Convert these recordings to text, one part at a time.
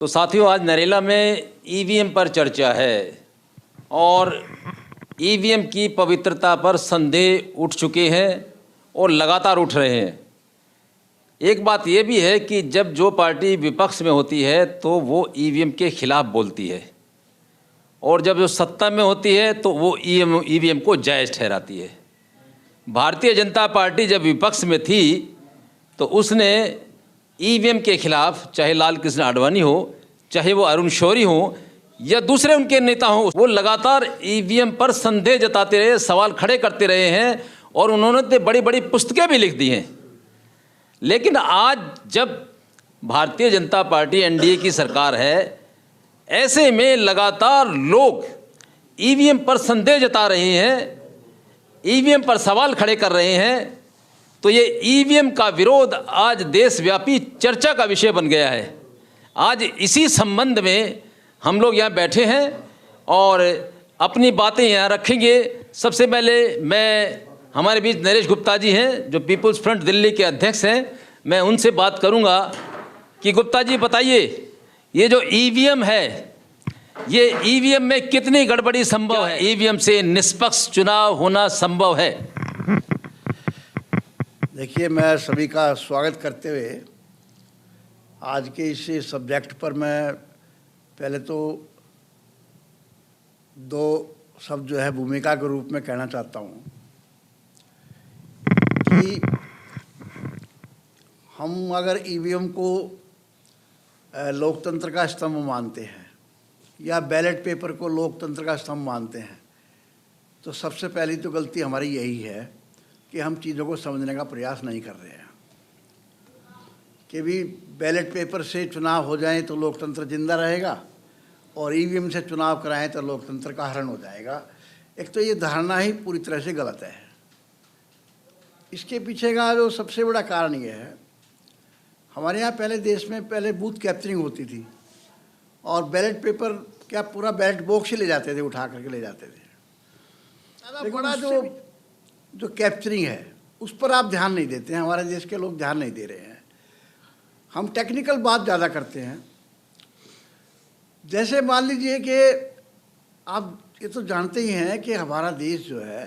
तो साथियों, आज नरेला में ईवीएम पर चर्चा है और ईवीएम की पवित्रता पर संदेह उठ चुके हैं और लगातार उठ रहे हैं। एक बात ये भी है कि जब जो पार्टी विपक्ष में होती है तो वो ईवीएम के खिलाफ बोलती है और जब जो सत्ता में होती है तो वो ईवीएम को जायज़ ठहराती है। भारतीय जनता पार्टी जब विपक्ष में थी तो उसने ईवीएम के खिलाफ, चाहे लाल कृष्ण आडवाणी हो, चाहे वो अरुण शौरी हो या दूसरे उनके नेता हों, वो लगातार ईवीएम पर संदेह जताते रहे, सवाल खड़े करते रहे हैं और उन्होंने तो बड़ी बड़ी पुस्तकें भी लिख दी हैं। लेकिन आज जब भारतीय जनता पार्टी एनडीए की सरकार है, ऐसे में लगातार लोग ईवीएम पर संदेह जता रहे हैं, ईवीएम पर सवाल खड़े कर रहे हैं, तो ये ईवीएम का विरोध आज देशव्यापी चर्चा का विषय बन गया है। आज इसी संबंध में हम लोग यहाँ बैठे हैं और अपनी बातें यहाँ रखेंगे। सबसे पहले हमारे बीच नरेश गुप्ता जी हैं जो पीपुल्स फ्रंट दिल्ली के अध्यक्ष हैं। मैं उनसे बात करूँगा कि गुप्ता जी बताइए, ये जो ईवीएम है, ये ईवीएम में कितनी गड़बड़ी संभव है? ईवीएम से निष्पक्ष चुनाव होना संभव है? देखिए, मैं सभी का स्वागत करते हुए आज के इस सब्जेक्ट पर मैं पहले तो दो शब्द जो है भूमिका के रूप में कहना चाहता हूँ कि हम अगर ईवीएम को लोकतंत्र का स्तंभ मानते हैं या बैलेट पेपर को लोकतंत्र का स्तंभ मानते हैं, तो सबसे पहली तो गलती हमारी यही है कि हम चीज़ों को समझने का प्रयास नहीं कर रहे हैं कि भी बैलेट पेपर से चुनाव हो जाए तो लोकतंत्र जिंदा रहेगा और ईवीएम से चुनाव कराएं तो लोकतंत्र का हरण हो जाएगा। एक तो ये धारणा ही पूरी तरह से गलत है। इसके पीछे का जो सबसे बड़ा कारण ये है, हमारे यहाँ पहले देश में पहले बूथ कैप्चरिंग होती थी और बैलेट पेपर क्या पूरा बैलेट बॉक्स ही ले जाते थे, उठा करके ले जाते थे। बड़ा जो कैप्चरिंग है उस पर आप ध्यान नहीं देते हैं, हमारे देश के लोग ध्यान नहीं दे रहे हैं। हम टेक्निकल बात ज़्यादा करते हैं। जैसे मान लीजिए कि आप ये तो जानते ही हैं कि हमारा देश जो है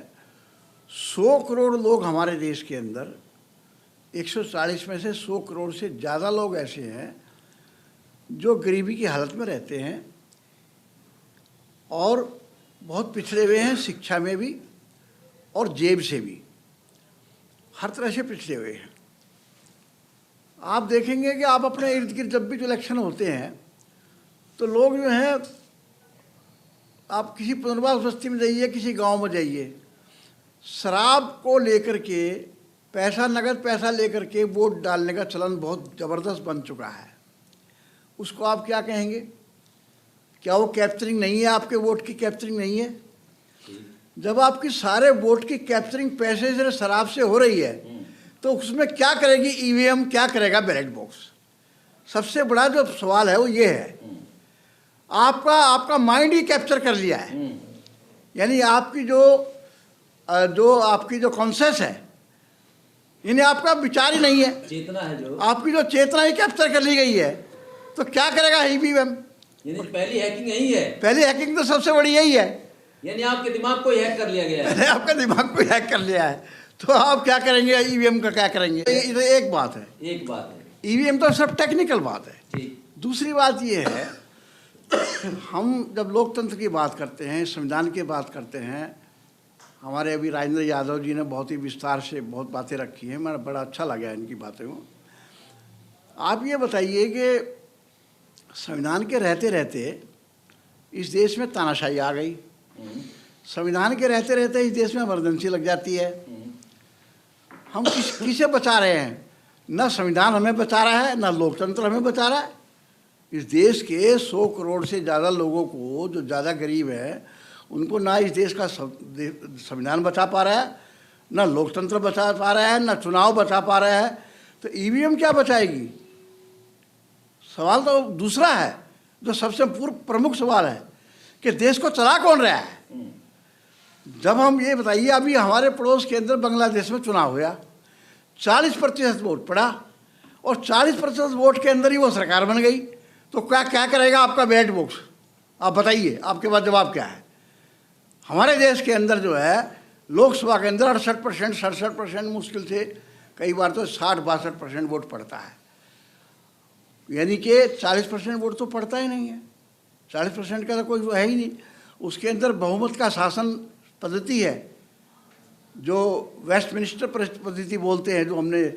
100 करोड़ लोग, हमारे देश के अंदर 140 में से 100 करोड़ से ज़्यादा लोग ऐसे हैं जो गरीबी की हालत में रहते हैं और बहुत पिछड़े हुए हैं, शिक्षा में भी और जेब से भी, हर तरह से पिछड़े हुए हैं। आप देखेंगे कि आप अपने इर्द गिर्द जब भी जो इलेक्शन होते हैं तो लोग जो हैं, आप किसी पुनर्वास बस्ती में जाइए, किसी गांव में जाइए, शराब को लेकर के पैसा, नगद पैसा लेकर के वोट डालने का चलन बहुत ज़बरदस्त बन चुका है। उसको आप क्या कहेंगे? क्या वो कैप्चरिंग नहीं है? आपके वोट की कैप्चरिंग नहीं है? जब आपकी सारे वोट की कैप्चरिंग पैसे से, शराब से हो रही है, तो उसमें क्या करेगी ईवीएम, क्या करेगा बैलेट बॉक्स? सबसे बड़ा जो सवाल है वो ये है, आपका माइंड ही कैप्चर कर लिया है। यानी आपकी जो आपकी जो कॉन्शियस है, यानी आपका विचार ही नहीं है, चेतना है, जो आपकी जो चेतना ही कैप्चर कर ली गई है, तो क्या करेगा ईवीएम? पहली हैकिंग यही है। पहली हैकिंग तो सबसे बड़ी यही है, यानी आपके दिमाग को हैक कर लिया गया है। आपका दिमाग को हैक कर लिया है, तो आप क्या करेंगे? ईवीएम का क्या करेंगे? ये एक बात है। ईवीएम तो सब टेक्निकल बात है। दूसरी बात ये है, हम जब लोकतंत्र की बात करते हैं, संविधान की बात करते हैं, हमारे अभी राजेंद्र यादव जी ने बहुत ही विस्तार से बहुत बातें रखी हैं, मेरा बड़ा अच्छा लगा इनकी बातें को। आप ये बताइए कि संविधान के रहते रहते इस देश में तानाशाही आ गई, संविधान के रहते रहते इस देश में इमरजेंसी लग जाती है। हम किसे बचा रहे हैं? ना संविधान हमें बचा रहा है, ना लोकतंत्र हमें बचा रहा है। इस देश के 100 करोड़ से ज़्यादा लोगों को, जो ज़्यादा गरीब है, उनको ना इस देश का संविधान बचा पा रहा है, ना लोकतंत्र बचा पा रहा है, ना चुनाव बचा पा रहा है, तो ईवीएम क्या बचाएगी? सवाल तो दूसरा है, जो सबसे प्रमुख सवाल है कि देश को चला कौन रहा है? जब हम ये बताइए, अभी हमारे पड़ोस के अंदर बांग्लादेश में चुनाव हुआ, 40% वोट पड़ा और 40% वोट के अंदर ही वो सरकार बन गई। तो क्या क्या करेगा आपका बैलेट बॉक्स? आप बताइए, आपके पास जवाब क्या है? हमारे देश के अंदर जो है लोकसभा के अंदर 68%, 67% मुश्किल से, कई बार तो 60-62% वोट पड़ता है। यानी कि 40% वोट तो पड़ता ही नहीं है। 40% का तो कोई वो है ही नहीं। उसके अंदर बहुमत का शासन पद्धति है, जो वेस्टमिनिस्टर पद्धति बोलते हैं, जो हमने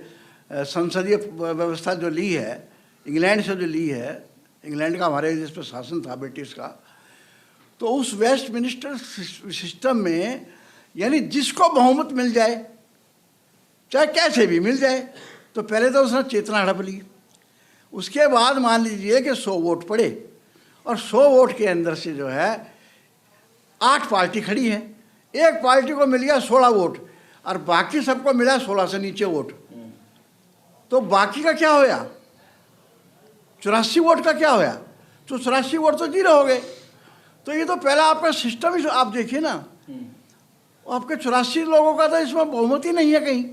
संसदीय व्यवस्था जो ली है, इंग्लैंड से जो ली है। इंग्लैंड का हमारे देश पर शासन था, ब्रिटिश का। तो उस वेस्टमिनिस्टर सिस्टम में यानी जिसको बहुमत मिल जाए, चाहे कैसे भी मिल जाए, तो पहले तो उसने चेतना हड़प ली। उसके बाद मान लीजिए कि 100 वोट पड़े, और 100 वोट के अंदर से जो है 8 पार्टी खड़ी हैं। एक पार्टी को मिल गया 16 वोट और बाकी सबको मिला 16 से नीचे वोट। तो बाकी का क्या होया? 84 वोट का क्या होया? तो 84 वोट तो 0 हो गए। तो ये तो पहला आपका सिस्टम ही आप देखिए ना, आपके 84 लोगों का तो इसमें बहुमत ही नहीं है कहीं।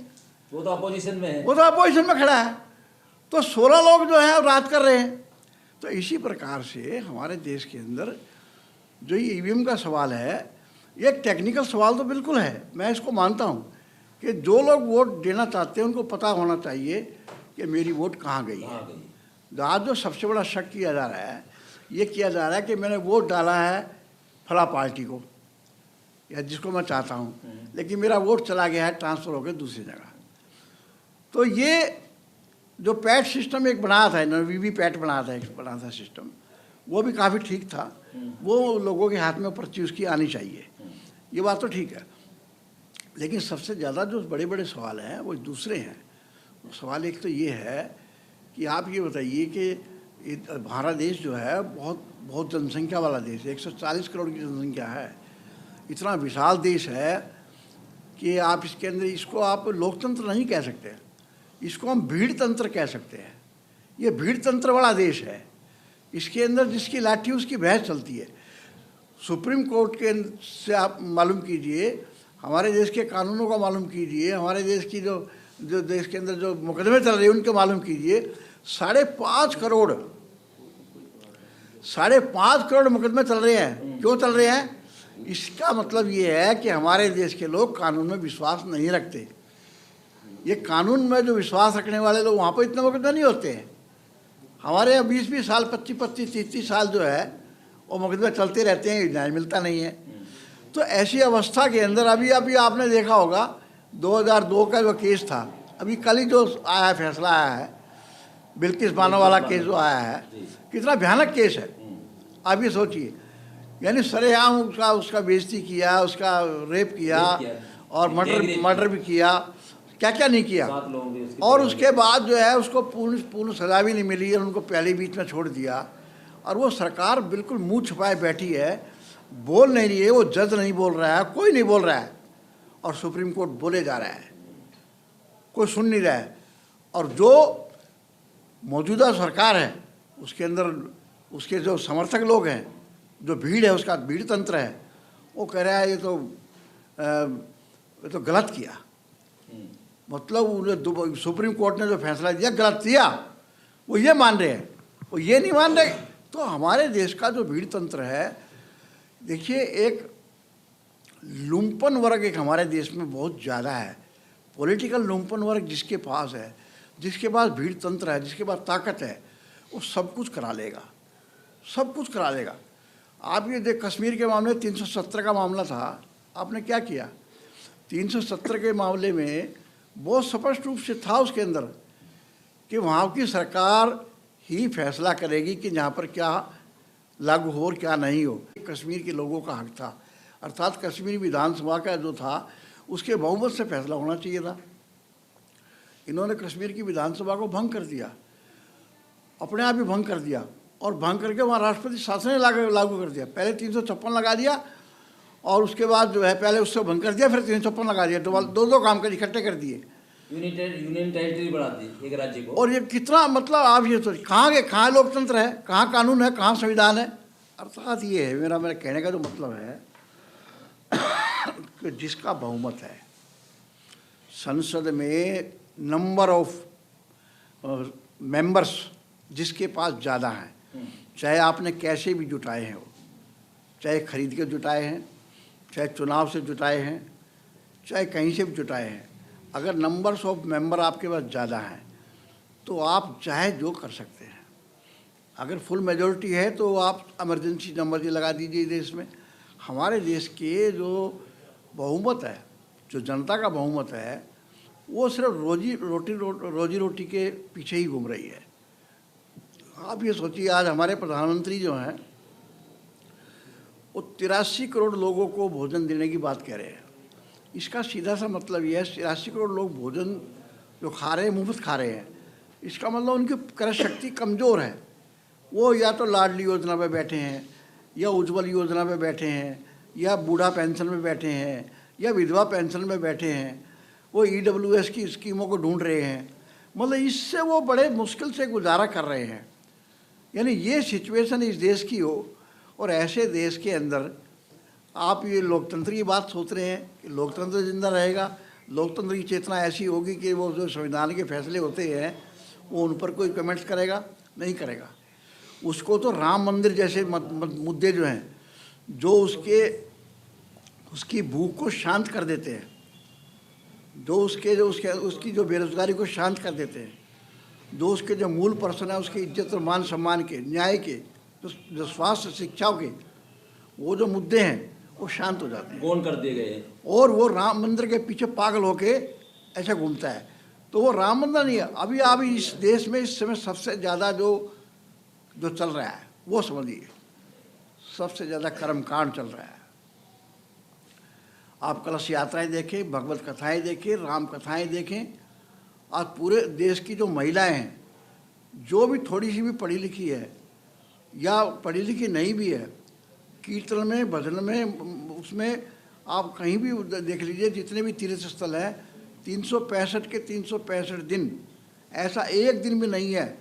वो तो अपोजिशन में है, वो तो अपोजिशन में खड़ा है। तो 16 लोग जो है राज कर रहे हैं। तो इसी प्रकार से हमारे देश के अंदर जो ये ईवीएम का सवाल है, ये एक टेक्निकल सवाल तो बिल्कुल है, मैं इसको मानता हूँ कि जो लोग वोट देना चाहते हैं उनको पता होना चाहिए कि मेरी वोट कहाँ गई है। आज जो सबसे बड़ा शक किया जा रहा है, ये किया जा रहा है कि मैंने वोट डाला है फला पार्टी को या जिसको मैं चाहता हूँ, लेकिन मेरा वोट चला गया है ट्रांसफ़र होकर दूसरी जगह। तो ये जो पैट सिस्टम एक बनाया था, इन्होंने वीवीपैट बनाया था, एक बना था सिस्टम, वो भी काफ़ी ठीक था। वो लोगों के हाथ में पर्ची उसकी आनी चाहिए, ये बात तो ठीक है। लेकिन सबसे ज़्यादा जो बड़े बड़े सवाल हैं वो दूसरे हैं। सवाल एक तो ये है कि आप ये बताइए कि हमारा देश जो है बहुत जनसंख्या वाला देश है, 140 करोड़ की जनसंख्या है। इतना विशाल देश है कि आप इसके अंदर इसको आप लोकतंत्र नहीं कह सकते, इसको हम भीड़ तंत्र कह सकते हैं। ये भीड़ तंत्र वाला देश है। इसके अंदर जिसकी लाठी उसकी भैंस चलती है। सुप्रीम कोर्ट के से आप मालूम कीजिए, हमारे देश के कानूनों का मालूम कीजिए, हमारे देश की जो देश के अंदर जो मुकदमे चल रहे हैं उनके मालूम कीजिए। 5.5 करोड़ मुकदमे चल रहे हैं। क्यों चल रहे हैं? इसका मतलब ये है कि हमारे देश के लोग कानून में विश्वास नहीं रखते। ये कानून में जो विश्वास रखने वाले लोग, वहाँ पर इतने मुकदमे नहीं होते हैं। हमारे यहाँ 20-20 साल, 25-25, 30-30 साल जो है वो मुकदमे चलते रहते हैं, न्याय मिलता नहीं है। तो ऐसी अवस्था के अंदर अभी आपने देखा होगा 2002 का जो केस था, अभी कल ही जो आया है, फैसला आया है, बिल्किस बानो वाला केस जो आया है, कितना भयानक केस है। आप ये सोचिए, यानी सरेआम उसका बेइज्जती किया, उसका रेप किया और मर्डर भी किया, क्या क्या नहीं किया। और उसके बाद जो है उसको पूर्ण सजा भी नहीं मिली और उनको पहले बीच में छोड़ दिया। और वो सरकार बिल्कुल मुंह छुपाए बैठी है, बोल नहीं रही है। वो जज नहीं बोल रहा है, कोई नहीं बोल रहा है, और सुप्रीम कोर्ट बोले जा रहा है, कोई सुन नहीं रहा है। और जो मौजूदा सरकार है उसके अंदर उसके जो समर्थक लोग हैं, जो भीड़ है, उसका भीड़ तंत्र है, वो कह रहा है ये तो गलत किया। मतलब सुप्रीम कोर्ट ने जो फैसला दिया गलत दिया, वो ये मान रहे हैं, वो ये नहीं मान रहे। तो हमारे देश का जो भीड़ तंत्र है, देखिए एक लुम्पन वर्ग एक हमारे देश में बहुत ज़्यादा है। पॉलिटिकल लुम्पन वर्ग जिसके पास है, जिसके पास भीड़ तंत्र है, जिसके पास ताकत है, वो सब कुछ करा लेगा, सब कुछ करा लेगा। आप ये देख, कश्मीर के मामले 370 का मामला था, आपने क्या किया? 370 के मामले में बहुत स्पष्ट रूप से था उसके अंदर कि वहाँ की सरकार ही फैसला करेगी कि यहाँ पर क्या लागू हो और क्या नहीं हो। कश्मीर के लोगों का हक था, अर्थात कश्मीर विधानसभा का जो था उसके बहुमत से फैसला होना चाहिए था। इन्होंने कश्मीर की विधानसभा को भंग कर दिया, अपने आप ही भंग कर दिया, और भंग करके वहाँ राष्ट्रपति शासन लागू कर दिया। पहले 356 लगा दिया और उसके बाद जो है पहले उससे भंग कर दिया, फिर 356 लगा दिया। दो काम कर इकट्ठे कर दिए, यूनियन टेरिटरी बढ़ा दी एक राज्य को। और ये कितना, मतलब आप ये सोचिए, कहाँ लोकतंत्र है, कहाँ कानून है, कहाँ संविधान है। अर्थात ये है मेरा कहने का जो मतलब है कि जिसका बहुमत है संसद में, नंबर ऑफ मेंबर्स जिसके पास ज़्यादा है, चाहे आपने कैसे भी जुटाए हैं, वो चाहे खरीद के जुटाए हैं, चाहे चुनाव से जुटाए हैं, चाहे कहीं से भी जुटाए हैं, अगर नंबर्स ऑफ मेंबर आपके पास ज़्यादा हैं तो आप चाहे जो कर सकते हैं। अगर फुल मेजॉरिटी है तो आप इमरजेंसी नंबर जी लगा दीजिए देश में। हमारे देश के जो बहुमत है, जो जनता का बहुमत है, वो सिर्फ रोजी रोटी के पीछे ही घूम रही है। आप ये सोचिए, आज हमारे प्रधानमंत्री जो हैं वो 83 करोड़ लोगों को भोजन देने की बात कह रहे हैं। इसका सीधा सा मतलब ये है, 83 करोड़ लोग भोजन जो खा रहे हैं, मुफ्त खा रहे हैं, इसका मतलब उनकी क्रय शक्ति कमज़ोर है। वो या तो लाडली योजना पे बैठे हैं, या उज्ज्वल योजना पे बैठे हैं, या बूढ़ा पेंशन में बैठे हैं, या विधवा पेंशन में बैठे हैं, वो EWS की स्कीमों को ढूंढ रहे हैं। मतलब इससे वो बड़े मुश्किल से गुजारा कर रहे हैं। यानी ये सिचुएशन इस देश की हो, और ऐसे देश के अंदर आप ये लोकतंत्र की बात सोच रहे हैं कि लोकतंत्र जिंदा रहेगा। लोकतंत्र की चेतना ऐसी होगी कि वो जो संविधान के फैसले होते हैं वो उन पर कोई कमेंट्स करेगा? नहीं करेगा। उसको तो राम मंदिर जैसे मुद्दे जो हैं, जो उसकी भूख को शांत कर देते हैं, जो उसकी जो बेरोजगारी को शांत कर देते हैं, जो उसके जो मूल पर्सन है उसकी इज्जत और मान सम्मान के, न्याय के, जो स्वास्थ्य शिक्षा के वो जो मुद्दे हैं वो शांत हो जाते हैं, गौण कर दिए गए हैं। और वो राम मंदिर के पीछे पागल होके ऐसा घूमता है। तो वो राम मंदिर नहीं है। अभी इस देश में इस समय सबसे ज़्यादा जो चल रहा है वो समझिए, सबसे ज़्यादा कर्मकांड चल रहा है। आप कलश यात्राएं देखें, भगवत कथाएं देखें, राम कथाएं देखें। आज पूरे देश की जो महिलाएं हैं, जो भी थोड़ी सी भी पढ़ी लिखी है या पढ़ी लिखी नहीं भी है, कीर्तन में, भजन में, उसमें आप कहीं भी देख लीजिए, जितने भी तीर्थ स्थल हैं, 365 के 365 दिन, ऐसा एक दिन भी नहीं है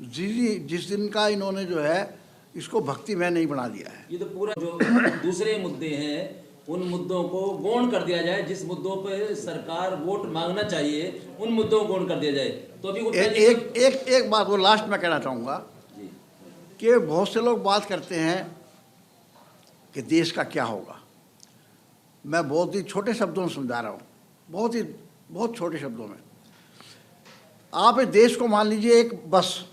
जिस दिन का इन्होंने जो है इसको भक्ति में नहीं बना दिया है। ये तो पूरा जो दूसरे मुद्दे हैं उन मुद्दों को गौण कर दिया जाए। जिस मुद्दों पे सरकार वोट मांगना चाहिए उन मुद्दों को गौण कर दिया जाए। तो अभी एक बात वो लास्ट में कहना चाहूँगा कि बहुत से लोग बात करते हैं कि देश का क्या होगा। मैं बहुत ही छोटे शब्दों में समझा रहा हूँ, बहुत छोटे शब्दों में। आप इस देश को मान लीजिए एक बस,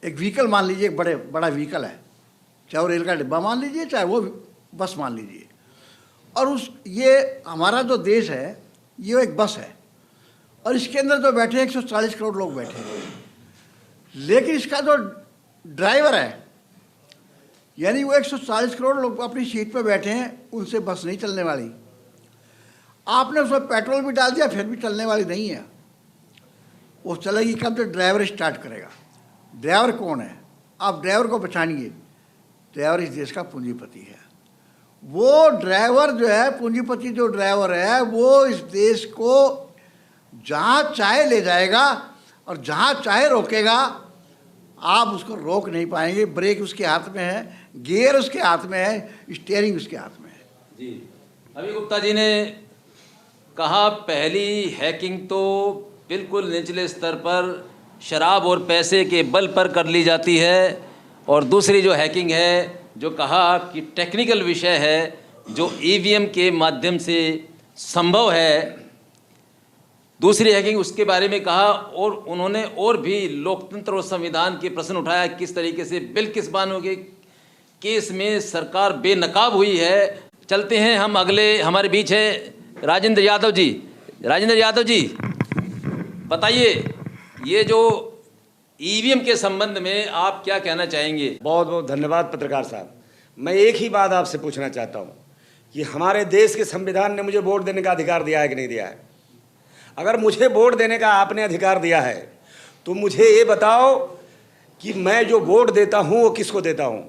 एक व्हीकल मान लीजिए, एक बड़ा व्हीकल है, चाहे वो रेल का डिब्बा मान लीजिए, चाहे वो बस मान लीजिए। और ये हमारा जो देश है ये एक बस है, और इसके अंदर जो बैठे हैं 140 करोड़ लोग बैठे हैं। लेकिन इसका जो ड्राइवर है, यानी वो 140 करोड़ लोग अपनी सीट पर बैठे हैं, उनसे बस नहीं चलने वाली। आपने उसमें पेट्रोल भी डाल दिया फिर भी चलने वाली नहीं है। वो चलेगी कब? तो ड्राइवर स्टार्ट करेगा। ड्राइवर कौन है? आप ड्राइवर को पहचानिए। ड्राइवर इस देश का पूंजीपति है। वो ड्राइवर जो है, पूंजीपति जो ड्राइवर है, वो इस देश को जहाँ चाहे ले जाएगा और जहाँ चाहे रोकेगा। आप उसको रोक नहीं पाएंगे। ब्रेक उसके हाथ में है, गियर उसके हाथ में है, स्टीयरिंग उसके हाथ में है। जी, अभी गुप्ता जी ने कहा पहली हैकिंग तो बिल्कुल निचले स्तर पर शराब और पैसे के बल पर कर ली जाती है, और दूसरी जो हैकिंग है, जो कहा कि टेक्निकल विषय है, जो ईवीएम के माध्यम से संभव है। दूसरी हैकिंग उसके बारे में कहा, और उन्होंने और भी लोकतंत्र और संविधान के प्रश्न उठाया, किस तरीके से बिल्किस बानो के केस में सरकार बेनकाब हुई है। चलते हैं हम अगले, हमारे बीच है राजेंद्र यादव जी। राजेंद्र यादव जी, बताइए ये जो ईवीएम के संबंध में आप क्या कहना चाहेंगे? बहुत बहुत धन्यवाद पत्रकार साहब। मैं एक ही बात आपसे पूछना चाहता हूँ कि हमारे देश के संविधान ने मुझे वोट देने का अधिकार दिया है कि नहीं दिया है? अगर मुझे वोट देने का आपने अधिकार दिया है तो मुझे ये बताओ कि मैं जो वोट देता हूँ वो किसको देता हूँ?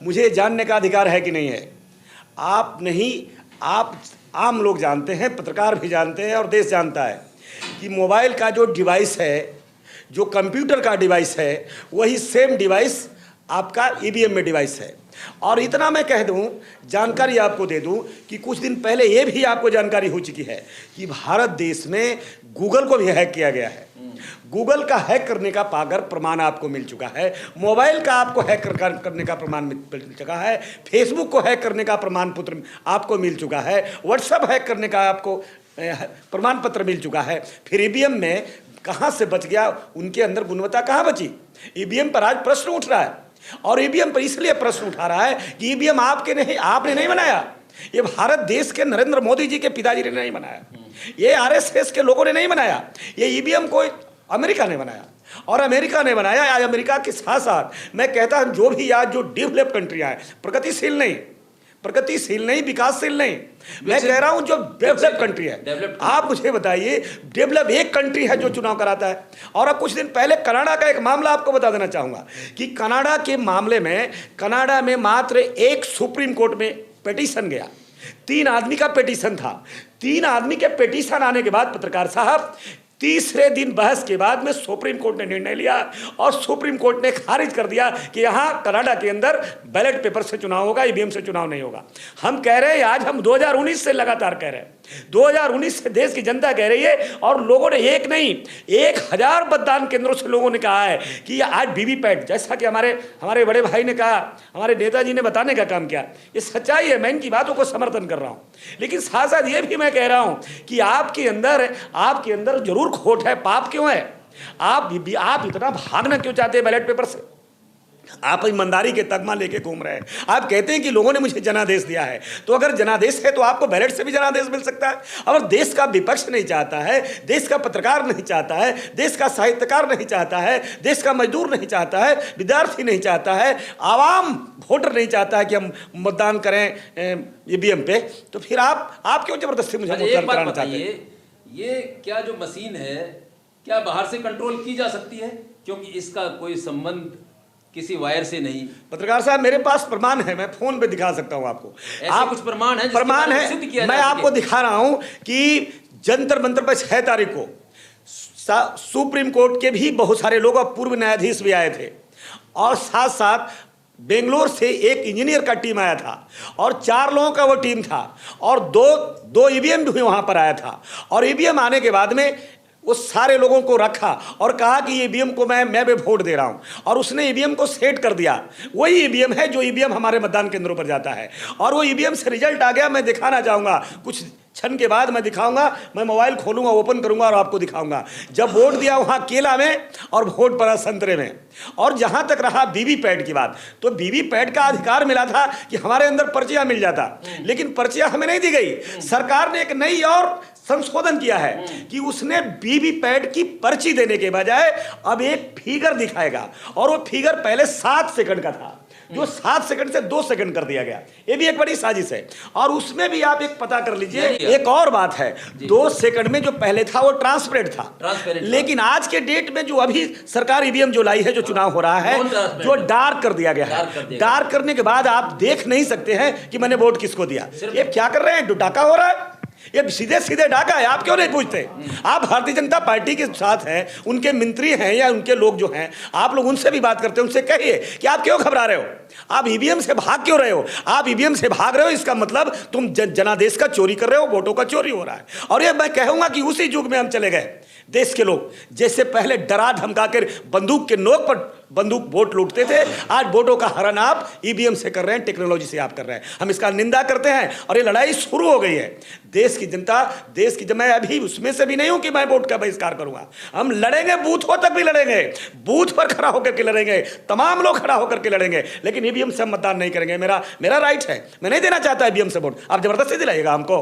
मुझे जानने का अधिकार है कि नहीं है? आप नहीं, आप आम लोग जानते हैं, पत्रकार भी जानते हैं और देश जानता है कि मोबाइल का जो डिवाइस है, जो कंप्यूटर का डिवाइस है, वही सेम डिवाइस आपका ईवीएम में डिवाइस है। और इतना मैं कह दूं, जानकारी आपको दे दूं कि कुछ दिन पहले ये भी आपको जानकारी हो चुकी है कि भारत देश में गूगल को भी हैक किया गया है। गूगल का हैक करने का पागर प्रमाण आपको मिल चुका है, मोबाइल का आपको हैक करने का प्रमाण मिल चुका है, फेसबुक को हैक करने का प्रमाण पत्र आपको मिल चुका है, व्हाट्सएप हैक करने का आपको प्रमाण पत्र मिल चुका है। फिर ईवीएम में कहाँ से बच गया, उनके अंदर गुणवत्ता कहाँ बची? ईवीएम पर आज प्रश्न उठ रहा है, और ईवीएम पर इसलिए प्रश्न उठा रहा है कि ईवीएम आपने नहीं बनाया, ये भारत देश के नरेंद्र मोदी जी के पिताजी ने नहीं बनाया, ये आरएसएस के लोगों ने नहीं बनाया, ये ईवीएम को अमेरिका ने बनाया। और अमेरिका ने बनाया। आज अमेरिका के साथ साथ मैं कहता हूं जो भी आज जो डेवलप कंट्रियां हैं, प्रगतिशील नहीं, विकासशील नहीं, मैं कह रहा हूं जो डेवलप कंट्री है, आप मुझे बताइए डेवलप एक कंट्री है जो चुनाव कराता है। और अब कुछ दिन पहले कनाडा का एक मामला आपको बता देना चाहूंगा कि कनाडा के मामले में, कनाडा में मात्र एक सुप्रीम कोर्ट में पिटीशन गया, 3 आदमी का पिटीशन था। 3 आदमी के पिटीशन आने के बाद पत्रकार साहब, तीसरे दिन बहस के बाद में सुप्रीम कोर्ट ने निर्णय लिया और सुप्रीम कोर्ट ने खारिज कर दिया कि यहां कनाडा के अंदर बैलेट पेपर से चुनाव होगा, ईवीएम से चुनाव नहीं होगा। हम कह रहे हैं, आज हम 2019 से लगातार कह रहे हैं, 2019 से देश की जनता कह रही है, और लोगों ने एक नहीं 1000 मतदान केंद्रों से लोगों ने कहा है कि आज वीवीपैट, जैसा कि हमारे बड़े भाई ने कहा, हमारे नेताजी ने बताने का काम किया, ये सच्चाई है। मैं इनकी बातों को समर्थन कर रहा हूं, लेकिन साथ साथ ये भी मैं कह रहा हूं कि आपके अंदर जरूर खोट है, पाप क्यों है? आप इतना भागना क्यों चाहते हैं बैलेट पेपर से? आप ईमानदारी के तगमा लेके घूम रहे हैं। आप कहते हैं कि लोगों ने मुझे जनादेश दिया है, तो अगर जनादेश है तो आपको बैलेट से भी जनादेश मिल सकता है। अगर देश का विपक्ष नहीं चाहता है, देश का पत्रकार नहीं चाहता है, देश का साहित्यकार नहीं चाहता है, देश का मजदूर नहीं चाहता है, विद्यार्थी नहीं चाहता है, आवाम वोटर नहीं चाहता है कि हम मतदान करें ईवीएम पे, तो फिर आप क्यों जबरदस्ती मुझे मतदान कराना चाहते हैं? ये क्या जो मशीन है, क्या बाहर से कंट्रोल की जा सकती है? क्योंकि इसका कोई संबंध किसी वायर से नहीं। पत्रकार साहब, मेरे पास प्रमाण है, मैं फोन पे दिखा सकता हूं आपको। आप कुछ प्रमाण है? मैं आपको दिखा रहा हूं कि जंतर मंतर पर 6 तारीख को सुप्रीम कोर्ट के भी बहुत सारे लोग और पूर्व न्यायाधीश भी आए थे, और साथ साथ बेंगलोर से एक इंजीनियर का टीम आया था, और 4 लोगों का वो टीम था, और दो ईवीएम भी वहां पर आया था। और ईवीएम आने के बाद में वो सारे लोगों को रखा और कहा कि ये ईवीएम को मैं भी वोट दे रहा हूं, और उसने ईवीएम को सेट कर दिया। वही ईवीएम है जो ईवीएम हमारे मतदान केंद्रों पर जाता है, और वो ईवीएम से रिजल्ट आ गया। मैं दिखाना चाहूंगा, कुछ क्षण के बाद मैं दिखाऊंगा, मैं मोबाइल खोलूंगा, ओपन करूंगा और आपको दिखाऊंगा। जब वोट दिया वहां केला में और वोट पड़ा संतरे में। और जहां तक रहा वीवीपैट की बात, तो वीवीपैट का अधिकार मिला था कि हमारे अंदर पर्चियां मिल जाता, लेकिन पर्चियां हमें नहीं दी गई। सरकार ने एक नई और संशोधन किया है कि उसने वीवीपैट की पर्ची देने के बजाय अब एक फिगर दिखाएगा, और वो फिगर पहले 7 सेकंड का था, जो 7 सेकंड से 2 सेकंड कर दिया गया। ये भी एक बड़ी साजिश है। और उसमें भी आप एक पता कर लीजिए, एक और बात है, 2 सेकंड में जो पहले था वो ट्रांसपेरेंट था, लेकिन आज के डेट में जो अभी सरकार ईवीएम जो लाई है, जो चुनाव हो रहा है, जो डार्क कर दिया गया है। डार्क करने के बाद आप देख नहीं सकते हैं कि मैंने वोट किसको दिया। ये क्या कर रहे हैं? डाका हो रहा है, ये सीधे सीधे डाका है। आप क्यों नहीं पूछते? आप भारतीय जनता पार्टी के साथ हैं, उनके मंत्री हैं या उनके लोग जो हैं, आप लोग उनसे भी बात करते हैं, उनसे कहिए कि आप क्यों घबरा रहे हो, आप ईवीएम से भाग क्यों रहे हो? आप ईवीएम से भाग रहे हो, इसका मतलब तुम जनादेश का चोरी कर रहे हो, वोटों का चोरी हो रहा है। और ये मैं कहूंगा कि उसी युग में हम चले गए। देश के लोग जैसे पहले डरा धमका कर बंदूक के नोक पर बंदूक वोट लूटते थे, आज वोटों का हरण आप ईवीएम से कर रहे हैं, टेक्नोलॉजी से आप कर रहे हैं। हम इसका निंदा करते हैं, और ये लड़ाई शुरू हो गई है। देश की जनता, मैं अभी उसमें से भी नहीं हूं कि मैं वोट का बहिष्कार करूंगा। हम लड़ेंगे, बूथों तक भी लड़ेंगे, बूथ पर खड़ा होकर के लड़ेंगे, तमाम लोग खड़ा होकर के लड़ेंगे, लेकिन ईवीएम से मतदान नहीं करेंगे। मेरा राइट है, मैं नहीं देना चाहता ईवीएम से वोट। आप जबरदस्ती दिलाइएगा हमको,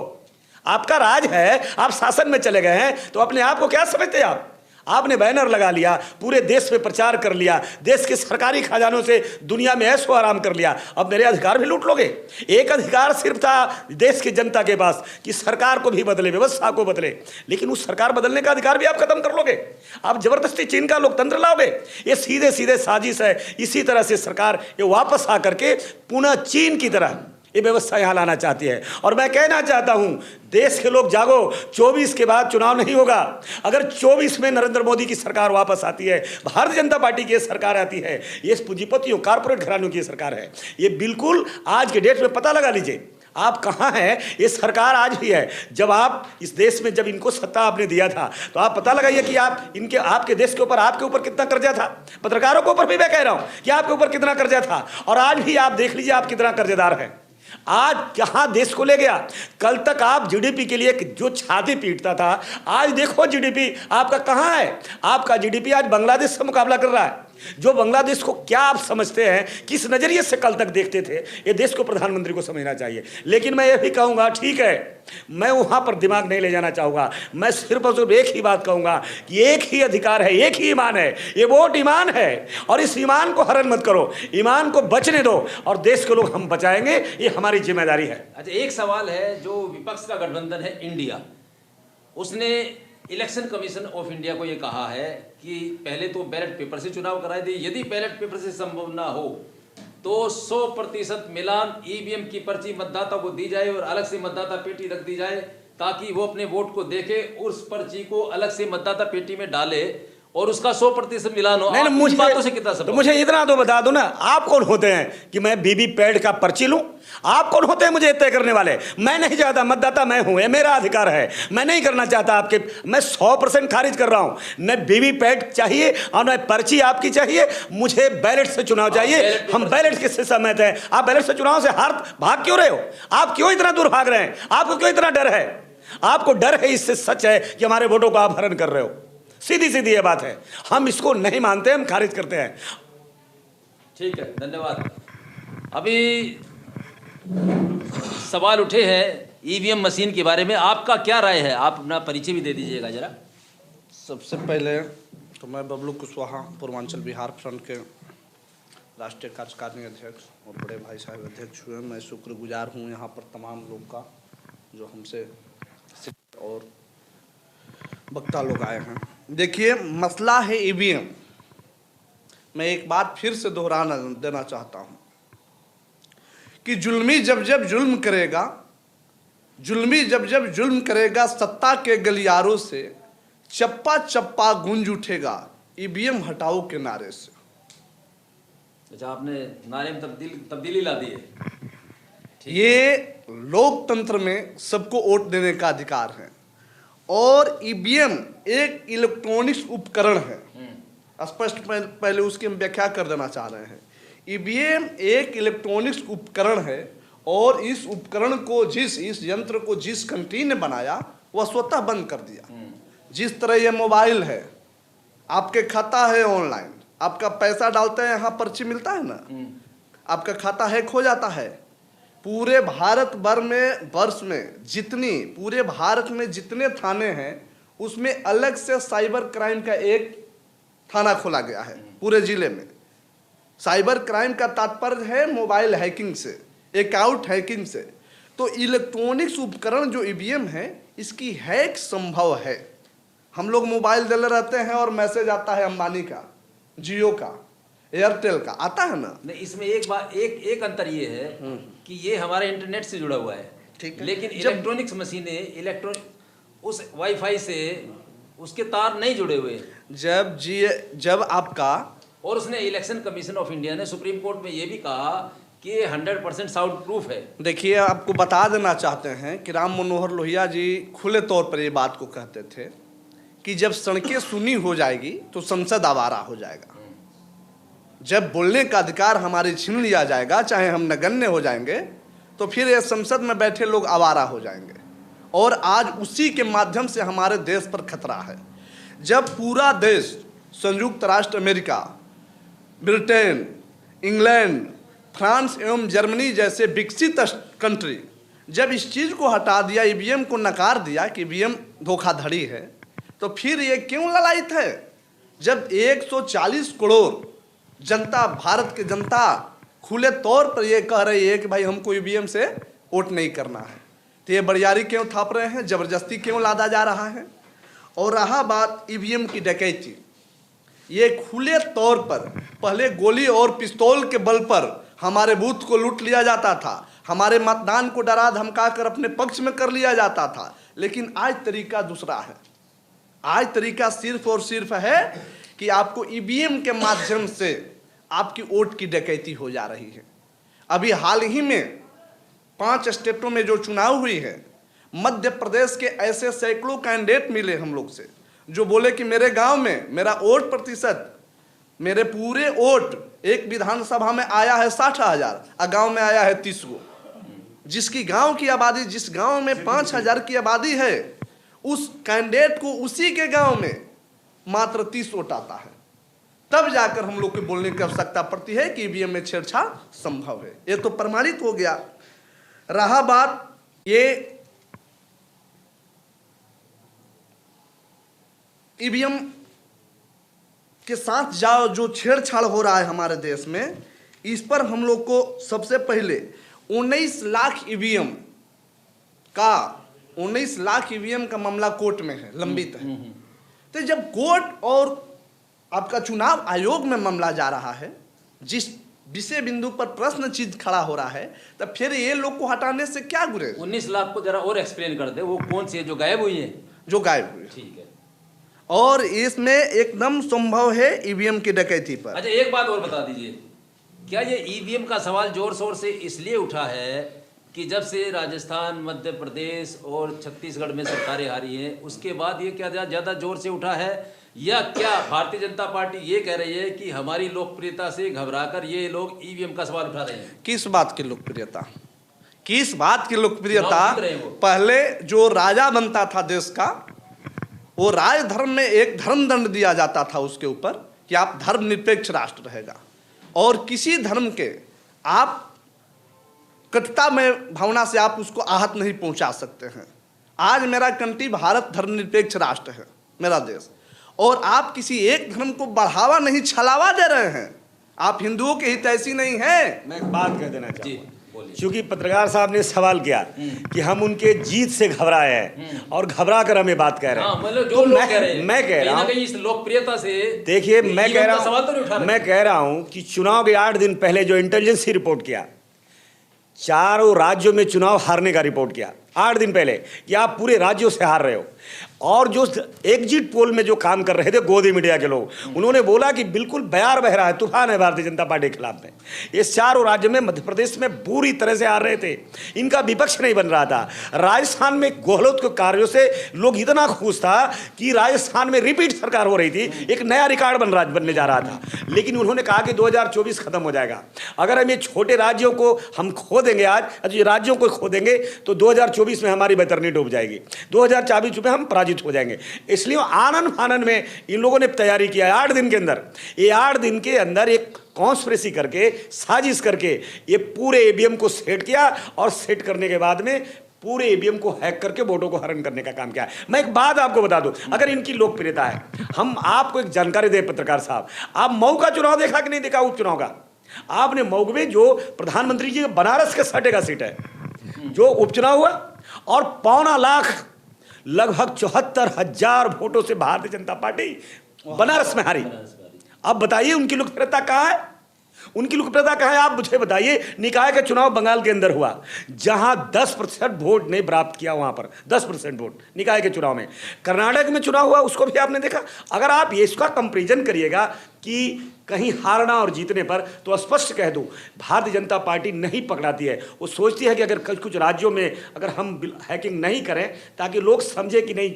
आपका राज है, आप शासन में चले गए हैं, तो अपने आप को क्या समझते हैं आप? आपने बैनर लगा लिया, पूरे देश में प्रचार कर लिया, देश के सरकारी खजानों से दुनिया में ऐशो आराम कर लिया। अब मेरे अधिकार भी लूट लोगे? एक अधिकार सिर्फ था देश की जनता के पास कि सरकार को भी बदले, व्यवस्था को बदले, लेकिन उस सरकार बदलने का अधिकार भी आप खत्म कर लोगे। आप जबरदस्ती चीन का लोकतंत्र लाओगे। ये सीधे सीधे साजिश है। इसी तरह से सरकार ये वापस आकर के पुनः चीन की तरह ये व्यवस्था यहाँ लाना चाहती है। और मैं कहना चाहता हूँ, देश के लोग जागो, 24 के बाद चुनाव नहीं होगा। अगर 24 में नरेंद्र मोदी की सरकार वापस आती है, भारतीय जनता पार्टी की सरकार आती है, ये पूंजीपतियों कारपोरेट घरानों की सरकार है, ये बिल्कुल आज के डेट में पता लगा लीजिए आप कहाँ हैं। ये सरकार आज भी है। जब आप इस देश में, जब इनको सत्ता आपने दिया था, तो आप पता लगाइए कि आप इनके, आपके देश के ऊपर, आपके ऊपर कितना कर्जा था। पत्रकारों के ऊपर भी मैं कह रहा हूँ कि आपके ऊपर कितना कर्जा था, और आज भी आप देख लीजिए आप कितना कर्जदार हैं। आज कहाँ देश को ले गया। कल तक आप जीडीपी के लिए जो छाती पीटता था, आज देखो जीडीपी आपका कहाँ है। आपका जीडीपी आज बांग्लादेश से मुकाबला कर रहा है। जो बांग्लादेश को क्या आप समझते हैं, किस नजरिए से कल तक देखते थे, ये देश को प्रधानमंत्री को समझना चाहिए। लेकिन मैं ये भी कहूँगा, ठीक है, मैं वहाँ पर दिमाग नहीं ले जाना चाहूँगा। मैं सिर्फ और सिर्फ एक ही बात कहूँगा कि एक ही अधिकार है, एक ही ईमान है, ये वोट ईमान है, और इस ईमान को हरण मत करो, ईमान को बचने दो, और देश के लोग हम बचाएंगे, ये हमारी जिम्मेदारी है। अच्छा, एक सवाल है, जो विपक्ष का गठबंधन है इंडिया, उसने इलेक्शन कमीशन ऑफ इंडिया को ये कहा है कि पहले तो बैलेट पेपर से चुनाव कराए थे, यदि बैलेट पेपर से संभव ना हो तो 100% मिलान ईवीएम की पर्ची मतदाता को दी जाए और अलग से मतदाता पेटी रख दी जाए, ताकि वो अपने वोट को देखे, उस पर्ची को अलग से मतदाता पेटी में डाले और उसका 100% मिलान हो। नहीं, मुझे बातों से कितना तो मुझे इतना तो बता दो ना, आप कौन होते हैं कि मैं वीवीपैट का पर्ची लूं? आप कौन होते हैं मुझे तय करने वाले? मैं नहीं चाहता, मतदाता मैं हूं, ये मेरा अधिकार है, मैं नहीं करना चाहता आपके। मैं 100% खारिज कर रहा हूं, न वीवीपैट चाहिए और न पर्ची आपकी चाहिए, मुझे बैलेट से चुनाव चाहिए। हम बैलेट से सहमत हैं। आप बैलेट से चुनाव से भाग क्यों रहे हो? आप क्यों इतना दूर भाग रहे हैं? आपको क्यों इतना डर है? आपको डर है, इससे सच है कि हमारे वोटों को आप हरण कर रहे हो। सीधी सीधी ये बात है, हम इसको नहीं मानते, हम खारिज करते हैं। ठीक है, धन्यवाद। अभी सवाल उठे हैं ईवीएम मशीन के बारे में, आपका क्या राय है? आप अपना परिचय भी दे दीजिएगा जरा। सबसे पहले तो मैं बबलू कुशवाहा, पूर्वांचल बिहार फ्रंट के राष्ट्रीय कार्यकारिणी अध्यक्ष और बड़े भाई साहब अध्यक्ष हुए। मैं शुक्रगुजार हूँ यहाँ पर तमाम लोग का जो हमसे और वक्ता लोग आए हैं। देखिए, मसला है ईवीएम। मैं एक बात फिर से दोहरा देना चाहता हूँ कि जुल्मी जब जब जुल्म करेगा, जुल्मी जब जब जुल्म करेगा, सत्ता के गलियारों से चप्पा चप्पा गूंज उठेगा ईवीएम हटाओ के नारे से। अच्छा, आपने नारे में तब्दीली ला दी है। ये लोकतंत्र में सबको वोट देने का अधिकार है, और ईवीएम एक इलेक्ट्रॉनिक्स उपकरण है। स्पष्ट पहले उसकी हम व्याख्या कर देना चाह रहे हैं। ईवीएम एक इलेक्ट्रॉनिक्स उपकरण है, और इस उपकरण को इस यंत्र को जिस कंट्री ने बनाया वह स्वतः बंद कर दिया। जिस तरह ये मोबाइल है, आपके खाता है ऑनलाइन, आपका पैसा डालते हैं, यहाँ पर्ची मिलता है ना, आपका खाता हैक हो जाता है। पूरे भारत भर में, वर्ष में पूरे भारत में जितने थाने हैं, उसमें अलग से साइबर क्राइम का एक थाना खोला गया है पूरे जिले में। साइबर क्राइम का तात्पर्य है मोबाइल हैकिंग से, अकाउंट हैकिंग से। तो इलेक्ट्रॉनिक्स उपकरण जो ईवीएम है, इसकी हैक संभव है। हम लोग मोबाइल दे रहते हैं और मैसेज आता है अंबानी का, जियो का, एयरटेल का, आता है ना। नहीं, इसमें एक बात, एक अंतर ये है कि ये हमारे इंटरनेट से जुड़ा हुआ है, ठीक है। लेकिन इलेक्ट्रॉनिक्स मशीनें उस वाईफाई से उसके तार नहीं जुड़े हुए। जब आपका, और उसने इलेक्शन कमीशन ऑफ इंडिया ने सुप्रीम कोर्ट में ये भी कहा कि 100% साउंड प्रूफ है। देखिए, आपको बता देना चाहते हैं कि राम मनोहर लोहिया जी खुले तौर पर ये बात को कहते थे कि जब सड़कें सुनी हो जाएगी तो संसद आवारा हो जाएगा। जब बोलने का अधिकार हमारे छीन लिया जाएगा, चाहे हम नगण्य हो जाएंगे, तो फिर ये संसद में बैठे लोग आवारा हो जाएंगे। और आज उसी के माध्यम से हमारे देश पर खतरा है। जब पूरा देश, संयुक्त राष्ट्र अमेरिका, ब्रिटेन, इंग्लैंड, फ्रांस एवं जर्मनी जैसे विकसित कंट्री जब इस चीज़ को हटा दिया, ईवीएम को नकार दिया कि ईवीएम धोखाधड़ी है, तो फिर ये क्यों ललायित है? जब 140 करोड़ जनता, भारत की जनता खुले तौर पर ये कह रही है कि भाई हमको ईवीएम से वोट नहीं करना है, तो ये बरियारी क्यों थाप रहे हैं? जबरदस्ती क्यों लादा जा रहा है? और रहा बात ईवीएम की डकैती, ये खुले तौर पर पहले गोली और पिस्तौल के बल पर हमारे बूथ को लूट लिया जाता था, हमारे मतदान को डरा धमका कर अपने पक्ष में कर लिया जाता था। लेकिन आज तरीका दूसरा है। आज तरीका सिर्फ और सिर्फ है कि आपको ईवीएम के माध्यम से आपकी वोट की डकैती हो जा रही है। अभी हाल ही में 5 स्टेटों में जो चुनाव हुई है, मध्य प्रदेश के ऐसे सैकड़ों कैंडिडेट मिले हम लोग से जो बोले कि मेरे गांव में मेरा वोट प्रतिशत, मेरे पूरे वोट एक विधानसभा में आया है 60,000 और गांव में आया है 30 गो। जिसकी गांव की आबादी, जिस गांव में 5,000 की आबादी है, उस कैंडिडेट को उसी के गांव में मात्र 30 वोट आता है। तब जाकर हम लोग को बोलने की आवश्यकता पड़ती है कि ईवीएम में छेड़छाड़ संभव है। ये तो प्रमाणित हो गया। रहा बात ये ईवीएम के साथ जो छेड़छाड़ हो रहा है हमारे देश में, इस पर हम लोग को सबसे पहले 19 लाख ईवीएम का मामला कोर्ट में है, लंबित है। तो जब कोर्ट और आपका चुनाव आयोग में मामला जा रहा है, जिस विषय बिंदु पर प्रश्न चीज खड़ा हो रहा है, तब फिर ये लोग को हटाने से क्या गुरेज। 19 लाख को जरा और एक्सप्लेन कर दे, वो कौन सी है जो गायब हुई है? जो गायब हुई। ठीक है। और इसमें एकदम संभव है ईवीएम की डकैती पर। अच्छा, एक बात और बता दीजिए, क्या ये ईवीएम का सवाल जोर शोर से इसलिए उठा है कि जब से राजस्थान, मध्य प्रदेश और छत्तीसगढ़ में सरकारें हारी हैं, उसके बाद ये क्या ज़्यादा जोर से उठा है, या क्या भारतीय जनता पार्टी ये कह रही है कि हमारी लोकप्रियता से घबराकर ये लोग ईवीएम का सवाल उठा रहे हैं? किस बात की लोकप्रियता? किस बात की लोकप्रियता? पहले जो राजा बनता था देश का, वो राज धर्म में एक धर्म दंड दिया जाता था उसके ऊपर कि आप धर्मनिरपेक्ष राष्ट्र रहेगा और किसी धर्म के आप कटुता में भावना से आप उसको आहत नहीं पहुंचा सकते हैं। आज मेरा कंट्री भारत धर्मनिरपेक्ष राष्ट्र है, मेरा देश, और आप किसी एक धर्म को बढ़ावा नहीं छलावा दे रहे हैं। आप हिंदुओं के हितैषी नहीं हैं। मैं एक बात कह देना चाहूँगा, क्योंकि पत्रकार साहब ने सवाल किया कि हम उनके जीत से घबराए हैं और घबरा कर हमें बात कह रहे हैं। मतलब जो लोग कह रहे हैं, मैं कह रहा हूँ इस लोकप्रियता से, देखिए मैं कह रहा हूँ कि चुनाव के 8 दिन पहले जो इंटेलिजेंस रिपोर्ट किया, 4 राज्यों में चुनाव हारने का रिपोर्ट किया 8 दिन पहले कि आप पूरे राज्यों से हार रहे हो, और जो एग्जिट पोल में जो काम कर रहे थे गोदी मीडिया के लोग, उन्होंने बोला कि बिल्कुल बयार बह रहा है, तूफान है भारतीय जनता पार्टी के खिलाफ में। ये 4 राज्यों में, मध्य प्रदेश में बुरी तरह से हार रहे थे, इनका विपक्ष नहीं बन रहा था। राजस्थान में गहलोत के कार्यों से लोग इतना खुश था कि राजस्थान में रिपीट सरकार हो रही थी, एक नया रिकॉर्ड बनने जा रहा था। लेकिन उन्होंने कहा कि 2024 खत्म हो जाएगा, अगर हम ये छोटे राज्यों को हम खो देंगे, आज ये राज्यों को खो देंगे तो 2024 में हमारी बैतरनी डूब जाएगी, 2024 में हम पराजित हो जाएंगे। इसलिए आनन फानन में इन लोगों ने तैयारी किया है 8 दिन के अंदर। ये 8 दिन के अंदर एक कॉन्स्पिरेसी करके, साजिश करके ये पूरे ईवीएम को सेट किया, और सेट करने के बाद में पूरे ईवीएम को हैक करके वोटों को हरण करने का काम किया है। मैं एक बात आपको बता दूं, अगर इनकी लोकप्रियता है, हम आपको एक जानकारी दें पत्रकार साहब, आप मऊ का चुनाव देखा कि नहीं देखा? उपचुनाव का आपने मऊ में जो प्रधानमंत्री जी बनारस के सटे का सीट है, जो उपचुनाव हुआ, और 1.25 लाख लगभग 74,000 वोटों से भारतीय जनता पार्टी बनारस में हारी। अब बताइए उनकी लोकप्रियता कहाँ है? उनकी लोकप्रियता कहाँ है? आप मुझे बताइए। निकाय का चुनाव बंगाल के अंदर हुआ, जहां 10% वोट ने प्राप्त किया, वहां पर 10% वोट निकाय के चुनाव में। कर्नाटक में चुनाव हुआ, उसको भी आपने देखा। अगर आप ये इसका कंपेरिजन करिएगा कि कहीं हारना और जीतने पर, तो स्पष्ट कह दूं, भारतीय जनता पार्टी नहीं पकड़ाती है। वो सोचती है कि अगर कुछ राज्यों में अगर हम हैकिंग नहीं करें ताकि लोग समझे कि नहीं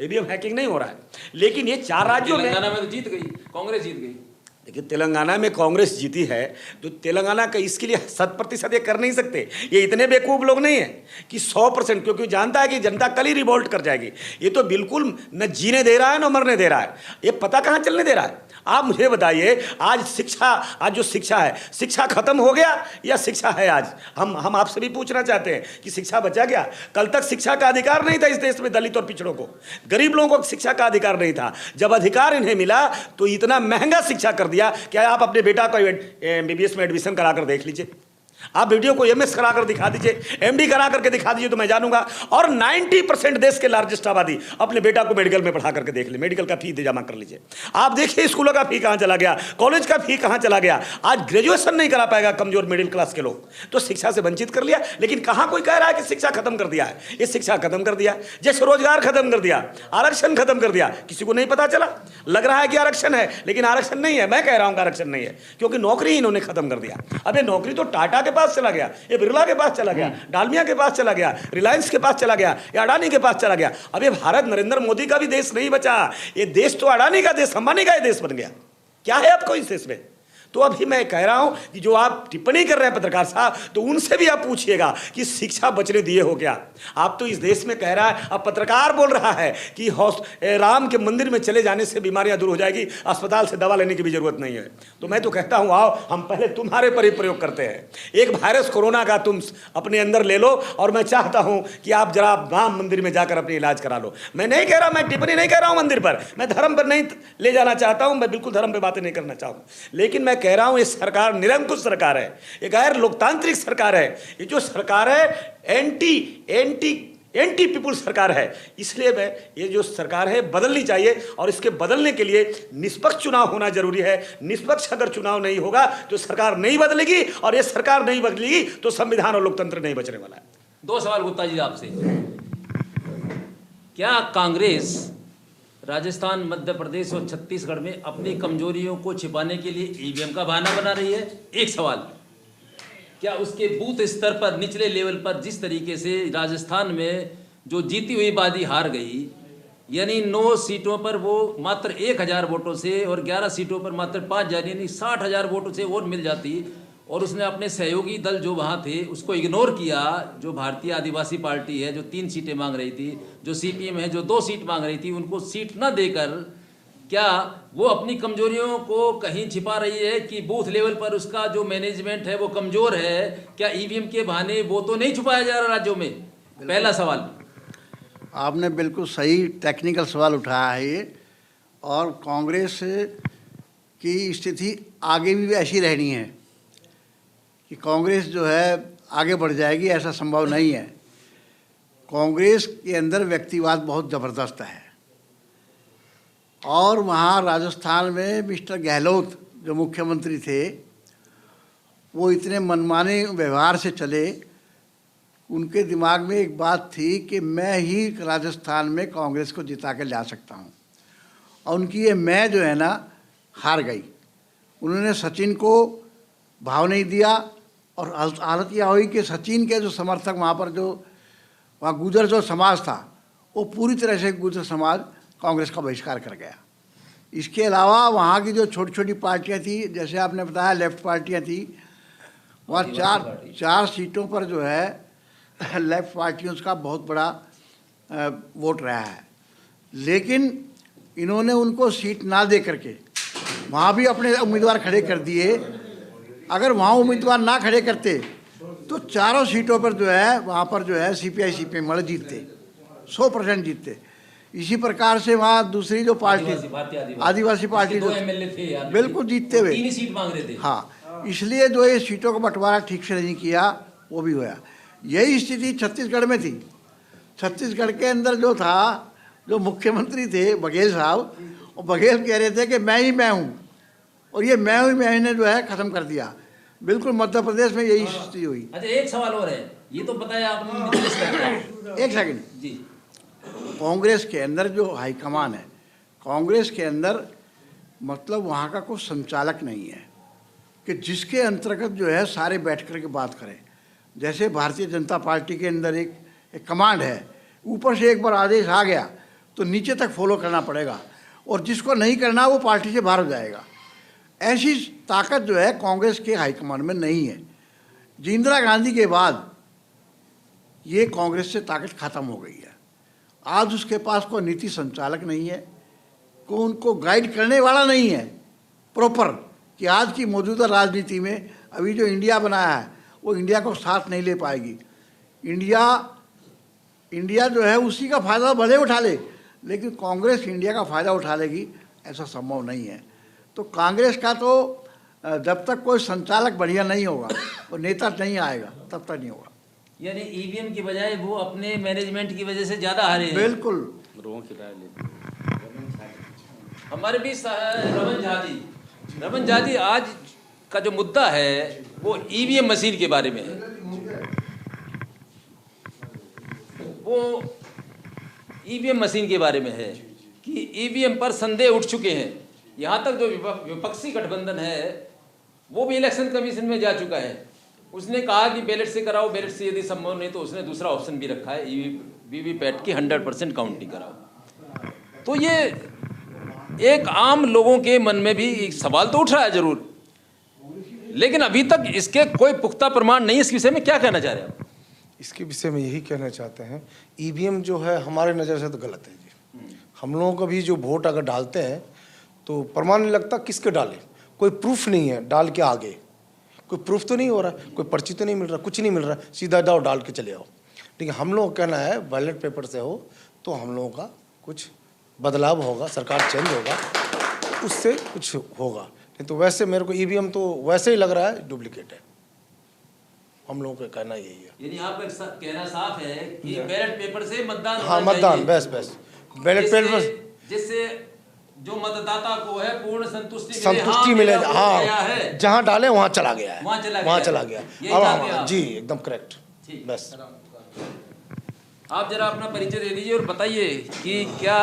ईवीएम हैकिंग नहीं हो रहा है, लेकिन ये 4 राज्यों में, तेलंगाना में तो जीत गई, कांग्रेस जीत गई। देखिए तेलंगाना में कांग्रेस जीती है, तो तेलंगाना का इसके लिए 100% ये कर नहीं सकते। ये इतने बेवकूफ़ लोग नहीं है कि 100%, क्योंकि जानता है कि जनता कल ही रिवोल्ट कर जाएगी। ये तो बिल्कुल न जीने दे रहा है न मरने दे रहा है, ये पता कहाँ चलने दे रहा है। आप मुझे बताइए, आज जो शिक्षा है, शिक्षा खत्म हो गया या शिक्षा है? आज हम आपसे भी पूछना चाहते हैं कि शिक्षा बचा गया? कल तक शिक्षा का अधिकार नहीं था इस देश में, दलित और पिछड़ों को, गरीब लोगों को शिक्षा का अधिकार नहीं था। जब अधिकार इन्हें मिला तो इतना महंगा शिक्षा कर दिया। क्या आप अपने बेटा को MBBS में एडमिशन कराकर देख लीजिए, आप वीडियो को एमएस करा कर दिखा दीजिए, एमडी करा करके दिखा दीजिए तो मैं जानूंगा। और 90% देश के लार्जेस्ट आबादी अपने बेटा को मेडिकल में पढ़ा करके देख ले, मेडिकल का फी जमा कर लीजिए। आप देखिए स्कूलों का फी कहां चला गया, कॉलेज का फी कहां चला गया। आज ग्रेजुएशन नहीं करा पाएगा कमजोर मिडिल क्लास के लोग, तो शिक्षा से वंचित कर लिया। लेकिन कहां कोई कह रहा है कि शिक्षा खत्म कर दिया है? ये शिक्षा खत्म कर दिया, जैसे रोजगार खत्म कर दिया, आरक्षण खत्म कर दिया। किसी को नहीं पता चला, लग रहा है कि आरक्षण है, लेकिन आरक्षण नहीं है। मैं कह रहा हूं कि आरक्षण नहीं है, क्योंकि नौकरी ही इन्होंने खत्म कर दिया। अब ये नौकरी तो टाटा के पास चला गया, ये बिरला के पास चला गया, डालमिया के पास चला गया, रिलायंस के पास चला गया, या अडानी के पास चला गया। अब ये भारत नरेंद्र मोदी का भी देश नहीं बचा, ये देश तो अडानी का देश, अंबानी का देश बन गया। क्या है आपको इस देश में? तो अभी मैं कह रहा हूं कि जो आप टिप्पणी कर रहे हैं पत्रकार साहब, तो उनसे भी आप पूछिएगा कि शिक्षा बचने दिए हो क्या? आप तो इस देश में कह रहा है, अब पत्रकार बोल रहा है कि राम के मंदिर में चले जाने से बीमारियां दूर हो जाएगी, अस्पताल से दवा लेने की भी जरूरत नहीं है। तो मैं तो कहता हूं आओ हम पहले तुम्हारे पर ही प्रयोग करते हैं। एक वायरस कोरोना का तुम अपने अंदर ले लो, और मैं चाहता हूं कि आप जरा राम मंदिर में जाकर अपनी इलाज करा लो। मैं नहीं कह रहा, मैं टिप्पणी नहीं कर रहा हूं मंदिर पर, मैं धर्म पर नहीं ले जाना चाहता हूं, मैं बिल्कुल धर्म पर बातें नहीं करना चाहूंगा। लेकिन मैं कह रहा हूं ये सरकार निरंकुश सरकार है, ये गैर लोकतांत्रिक सरकार है। ये जो सरकार है एंटी पीपुल सरकार है। इसलिए मैं ये जो सरकार है बदलनी चाहिए, और इसके बदलने के लिए निष्पक्ष चुनाव होना जरूरी है। निष्पक्ष अगर चुनाव नहीं होगा तो सरकार नहीं बदलेगी, और ये सरकार नहीं बदलेगी तो संविधान और लोकतंत्र नहीं बचने वाला है। दो सवाल गुप्ता जी आपसे। क्या कांग्रेस राजस्थान, मध्य प्रदेश और छत्तीसगढ़ में अपनी कमजोरियों को छिपाने के लिए ईवीएम का बहाना बना रही है? एक सवाल, क्या उसके बूथ स्तर पर, निचले लेवल पर जिस तरीके से राजस्थान में जो जीती हुई बाजी हार गई, यानी 9 सीटों पर वो मात्र 1000 वोटों से, और 11 सीटों पर मात्र 5000 यानी 60,000 वोटों से वोट मिल जाती, और उसने अपने सहयोगी दल जो वहाँ थे उसको इग्नोर किया, जो भारतीय आदिवासी पार्टी है जो 3 सीटें मांग रही थी, जो सीपीएम है जो 2 सीट मांग रही थी, उनको सीट न देकर क्या वो अपनी कमजोरियों को कहीं छिपा रही है कि बूथ लेवल पर उसका जो मैनेजमेंट है वो कमजोर है? क्या ईवीएम के बहाने वो तो नहीं छुपाया जा रहा राज्यों में? पहला सवाल। आपने बिल्कुल सही टेक्निकल सवाल उठाया है ये, और कांग्रेस की स्थिति आगे भी ऐसी रहनी है कि कांग्रेस जो है आगे बढ़ जाएगी, ऐसा संभव नहीं है। कांग्रेस के अंदर व्यक्तिवाद बहुत ज़बरदस्त है, और वहाँ राजस्थान में मिस्टर गहलोत जो मुख्यमंत्री थे वो इतने मनमाने व्यवहार से चले, उनके दिमाग में एक बात थी कि मैं ही राजस्थान में कांग्रेस को जिता के ला सकता हूँ, और उनकी ये मैं जो है ना हार गई। उन्होंने सचिन को भाव नहीं दिया, और हालत यह हुई कि सचिन के जो समर्थक वहाँ पर जो वहाँ गुर्जर जो समाज था, वो पूरी तरह से गुर्जर समाज कांग्रेस का बहिष्कार कर गया। इसके अलावा वहाँ की जो छोटी छोटी पार्टियाँ थी, जैसे आपने बताया लेफ्ट पार्टियाँ थी, वहाँ चार सीटों पर जो है लेफ्ट पार्टियों का बहुत बड़ा वोट रहा है। लेकिन इन्होंने उनको सीट ना दे करके वहाँ भी अपने उम्मीदवार खड़े कर दिए। अगर वहाँ उम्मीदवार ना खड़े करते तो चारों सीटों पर जो है वहाँ पर जो है सीपीआई सीपीएम वाले जीतते, 100% जीतते। इसी प्रकार से वहाँ दूसरी जो पार्टी आदिवासी पार्टी जो बिल्कुल जीतते हुए 3 सीट मांग रहे थे। हाँ, इसलिए जो ये सीटों का बंटवारा ठीक से नहीं किया वो भी हुआ। यही स्थिति छत्तीसगढ़ में थी। छत्तीसगढ़ के अंदर जो था, जो मुख्यमंत्री थे बघेल साहब, और बघेल कह रहे थे कि मैं ही मैं हूँ, और ये मैं ने जो है ख़त्म कर दिया। बिल्कुल मध्य प्रदेश में यही स्थिति हुई। अच्छा, एक सवाल और है, ये तो बताया आपने। एक सेकंड जी। कांग्रेस के अंदर जो हाईकमान है, कांग्रेस के अंदर मतलब वहाँ का कोई संचालक नहीं है कि जिसके अंतर्गत जो है सारे बैठ कर के बात करें। जैसे भारतीय जनता पार्टी के अंदर एक कमांड है, ऊपर से एक बार आदेश आ गया तो नीचे तक फॉलो करना पड़ेगा, और जिसको नहीं करना वो पार्टी से बाहर हो जाएगा। ऐसी ताकत जो है कांग्रेस के हाईकमान में नहीं है। इंदिरा गांधी के बाद ये कांग्रेस से ताकत खत्म हो गई है। आज उसके पास कोई नीति संचालक नहीं है, कोई उनको गाइड करने वाला नहीं है प्रॉपर, कि आज की मौजूदा राजनीति में अभी जो इंडिया बनाया है वो इंडिया को साथ नहीं ले पाएगी। इंडिया जो है उसी का फ़ायदा भले उठा ले, लेकिन कांग्रेस इंडिया का फ़ायदा उठा लेगी ऐसा संभव नहीं है। तो कांग्रेस का तो जब तक कोई संचालक बढ़िया नहीं होगा और नेता नहीं आएगा तब तक नहीं होगा। यानी ईवीएम की बजाय वो अपने मैनेजमेंट की वजह से ज्यादा हारे हैं। बिल्कुल। लोगों की राय लेते हमारे बीच रमन झा जी। रमन झा जी, आज का जो मुद्दा है वो ईवीएम मशीन के बारे में है। वो ईवीएम मशीन के बारे में है कि ईवीएम पर संदेह उठ चुके हैं। यहाँ तक जो विपक्षी गठबंधन है वो भी इलेक्शन कमीशन में जा चुका है। उसने कहा कि बैलेट से कराओ, बैलेट से यदि संभव नहीं तो उसने दूसरा ऑप्शन भी रखा है, वीवीपैट की 100% काउंटिंग कराओ। तो ये एक आम लोगों के मन में भी एक सवाल तो उठ रहा है जरूर, लेकिन अभी तक इसके कोई पुख्ता प्रमाण नहीं। इस विषय में क्या कहना चाह रहे हैं आप? इसके विषय में यही कहना चाहते हैं, ईवीएम जो है हमारे नज़र से तो गलत है जी। हम लोगों का भी जो वोट अगर डालते हैं तो प्रमाण नहीं लगता किसके डाले, कोई प्रूफ नहीं है डाल के आगे, कोई प्रूफ तो नहीं हो रहा, कोई पर्ची तो नहीं मिल रहा, कुछ नहीं मिल रहा, सीधा जाओ डाल के चले आओ। लेकिन हम लोग का कहना है बैलेट पेपर से हो तो हम लोगों का कुछ बदलाव होगा, सरकार चेंज होगा, उससे कुछ होगा। नहीं तो वैसे मेरे को ईवीएम तो वैसे ही लग रहा है डुप्लीकेट है। हम लोगों का कहना यही है। यानी आपका कहना साफ है कि बैलेट पेपर से मतदान हाँ, मतदान बेस्ट बैलेट पेपर, जिससे जो मतदाता को है पूर्ण संतुष्टि मिले। हाँ, जहाँ डाले वहाँ चला गया है, वहाँ चला गया। अब जी एकदम करेक्ट। बस आप जरा अपना परिचय दे दीजिए और बताइए कि क्या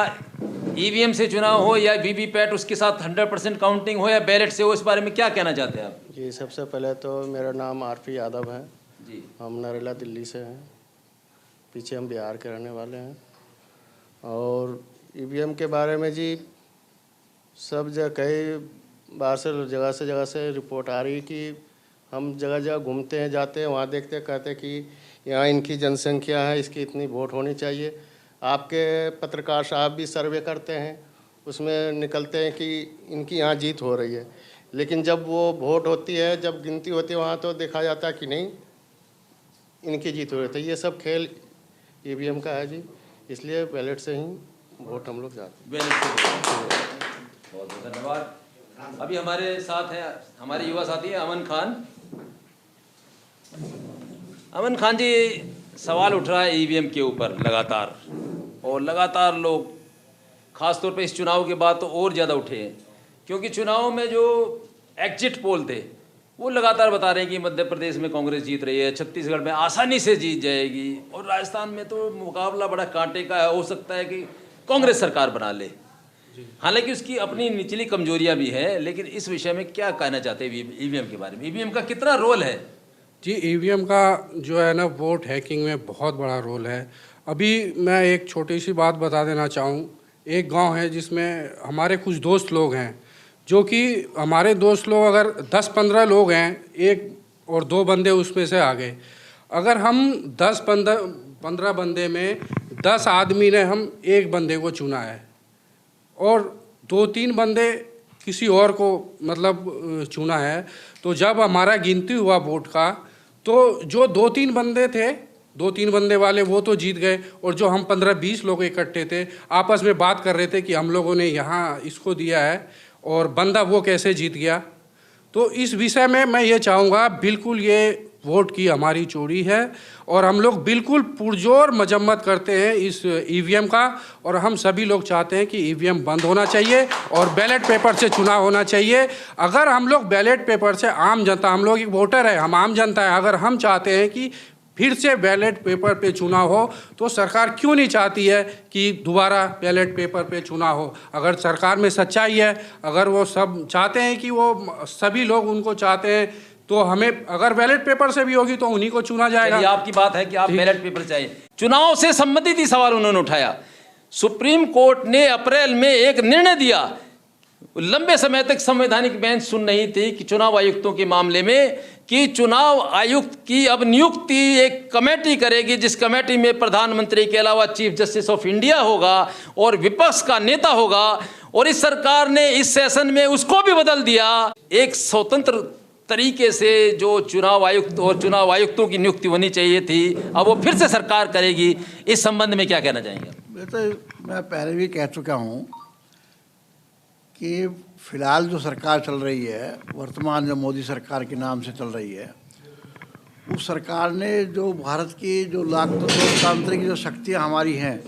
ईवीएम से चुनाव हो या वीवीपैट उसके साथ 100% काउंटिंग हो या बैलेट से हो, इस बारे में क्या कहना चाहते हैं आप? जी, सबसे पहले तो मेरा नाम आरपी यादव है जी। हम नरेला दिल्ली से हैं, पीछे हम बिहार के रहने वाले हैं। और ईवीएम के बारे में जी सब जगह कई बार से जगह से रिपोर्ट आ रही कि हम जगह जगह घूमते हैं, जाते हैं, वहाँ देखते हैं, कहते हैं कि यहाँ इनकी जनसंख्या है, इसकी इतनी वोट होनी चाहिए। आपके पत्रकार साहब भी सर्वे करते हैं, उसमें निकलते हैं कि इनकी यहाँ जीत हो रही है। लेकिन जब वो वोट होती है, जब गिनती होती है, वहाँ तो देखा जाता है कि नहीं इनकी जीत हो रही है। ये सब खेल ईवीएम का है जी, इसलिए बैलेट से ही वोट हम लोग जाते हैं। बहुत बहुत धन्यवाद। अभी हमारे साथ हैं हमारे युवा साथी हैं अमन खान। अमन खान जी, सवाल उठ रहा है ईवीएम के ऊपर लगातार, और लगातार लोग खासतौर पे इस चुनाव के बाद तो और ज़्यादा उठे हैं, क्योंकि चुनाव में जो एग्जिट पोल थे वो लगातार बता रहे हैं कि मध्य प्रदेश में कांग्रेस जीत रही है, छत्तीसगढ़ में आसानी से जीत जाएगी, और राजस्थान में तो मुकाबला बड़ा कांटे का है, हो सकता है कि कांग्रेस सरकार बना ले। हालांकि उसकी अपनी निचली कमजोरियां भी हैं, लेकिन इस विषय में क्या कहना चाहते हैं ईवीएम के बारे में? ईवीएम का कितना रोल है? जी, ईवीएम का जो है ना वोट हैकिंग में बहुत बड़ा रोल है। अभी मैं एक छोटी सी बात बता देना चाहूँ। एक गांव है जिसमें हमारे कुछ दोस्त लोग हैं, जो कि हमारे दोस्त लोग अगर 10-15 लोग हैं, एक और 2 बंदे उसमें से आ गए, अगर हम 10-15 बंदे में 10 आदमी ने हम एक बंदे को चुना है और 2-3 बंदे किसी और को मतलब चुना है, तो जब हमारा गिनती हुआ वोट का, तो जो 2-3 बंदे थे, 2-3 बंदे वाले वो तो जीत गए, और जो हम 15-20 लोग इकट्ठे थे आपस में बात कर रहे थे कि हम लोगों ने यहाँ इसको दिया है और बंदा वो कैसे जीत गया। तो इस विषय में मैं ये चाहूँगा, बिल्कुल ये वोट की हमारी चोरी है और हम लोग बिल्कुल पुरजोर मजम्मत करते हैं इस ईवीएम का, और हम सभी लोग चाहते हैं कि ईवीएम बंद होना चाहिए और बैलेट पेपर से चुनाव होना चाहिए। अगर हम लोग बैलेट पेपर से, आम जनता, हम लोग एक वोटर है, हम आम जनता है, अगर हम चाहते हैं कि फिर से बैलेट पेपर पे चुनाव हो, तो सरकार क्यों नहीं चाहती है कि दोबारा बैलेट पेपर पे चुनाव हो? अगर सरकार में सच्चाई है, अगर वो सब चाहते हैं कि वो सभी लोग उनको चाहते हैं, तो हमें अगर बैलेट पेपर से भी होगी तो उन्हीं को चुना जाएगा। ये आपकी बात है कि आप बैलेट पेपर चाहिए। चुनाव से संबंधित ही सवाल उन्होंने उठाया। सुप्रीम कोर्ट ने अप्रैल में एक निर्णय दिया, लंबे समय तक संवैधानिक बेंच सुन रही थी कि चुनाव आयुक्तों के मामले में, कि चुनाव आयुक्त की अब नियुक्ति एक कमेटी करेगी, जिस कमेटी में प्रधानमंत्री के अलावा चीफ जस्टिस ऑफ इंडिया होगा और विपक्ष का नेता होगा। और इस सरकार ने इस सेशन में उसको भी बदल दिया। एक स्वतंत्र तरीके से जो चुनाव आयुक्त और चुनाव आयुक्तों की नियुक्ति होनी चाहिए थी, अब वो फिर से सरकार करेगी। इस संबंध में क्या कहना चाहेंगे? तो मैं पहले भी कह चुका हूँ कि फिलहाल जो सरकार चल रही है, वर्तमान जो मोदी सरकार के नाम से चल रही है, उस सरकार ने जो भारत की जो लोकतांत्रिक जो शक्तियाँ हमारी हैं,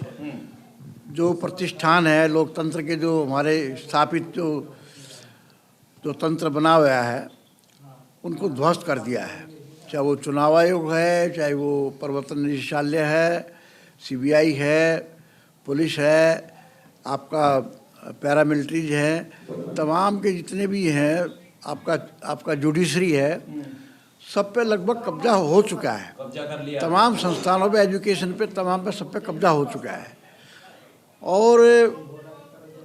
जो प्रतिष्ठान है लोकतंत्र के, जो हमारे स्थापित जो तंत्र बना हुआ है, उनको ध्वस्त कर दिया है। चाहे वो चुनाव आयोग है, चाहे वो प्रवर्तन निदेशालय है, सीबीआई है, पुलिस है, आपका पैरामिलिट्रीज है, तमाम के जितने भी हैं, आपका जुडिशरी है, सब पे लगभग कब्जा हो चुका है। कब्जा कर लिया। तमाम संस्थानों पे, एजुकेशन पे, तमाम पे, सब पे कब्जा हो चुका है। और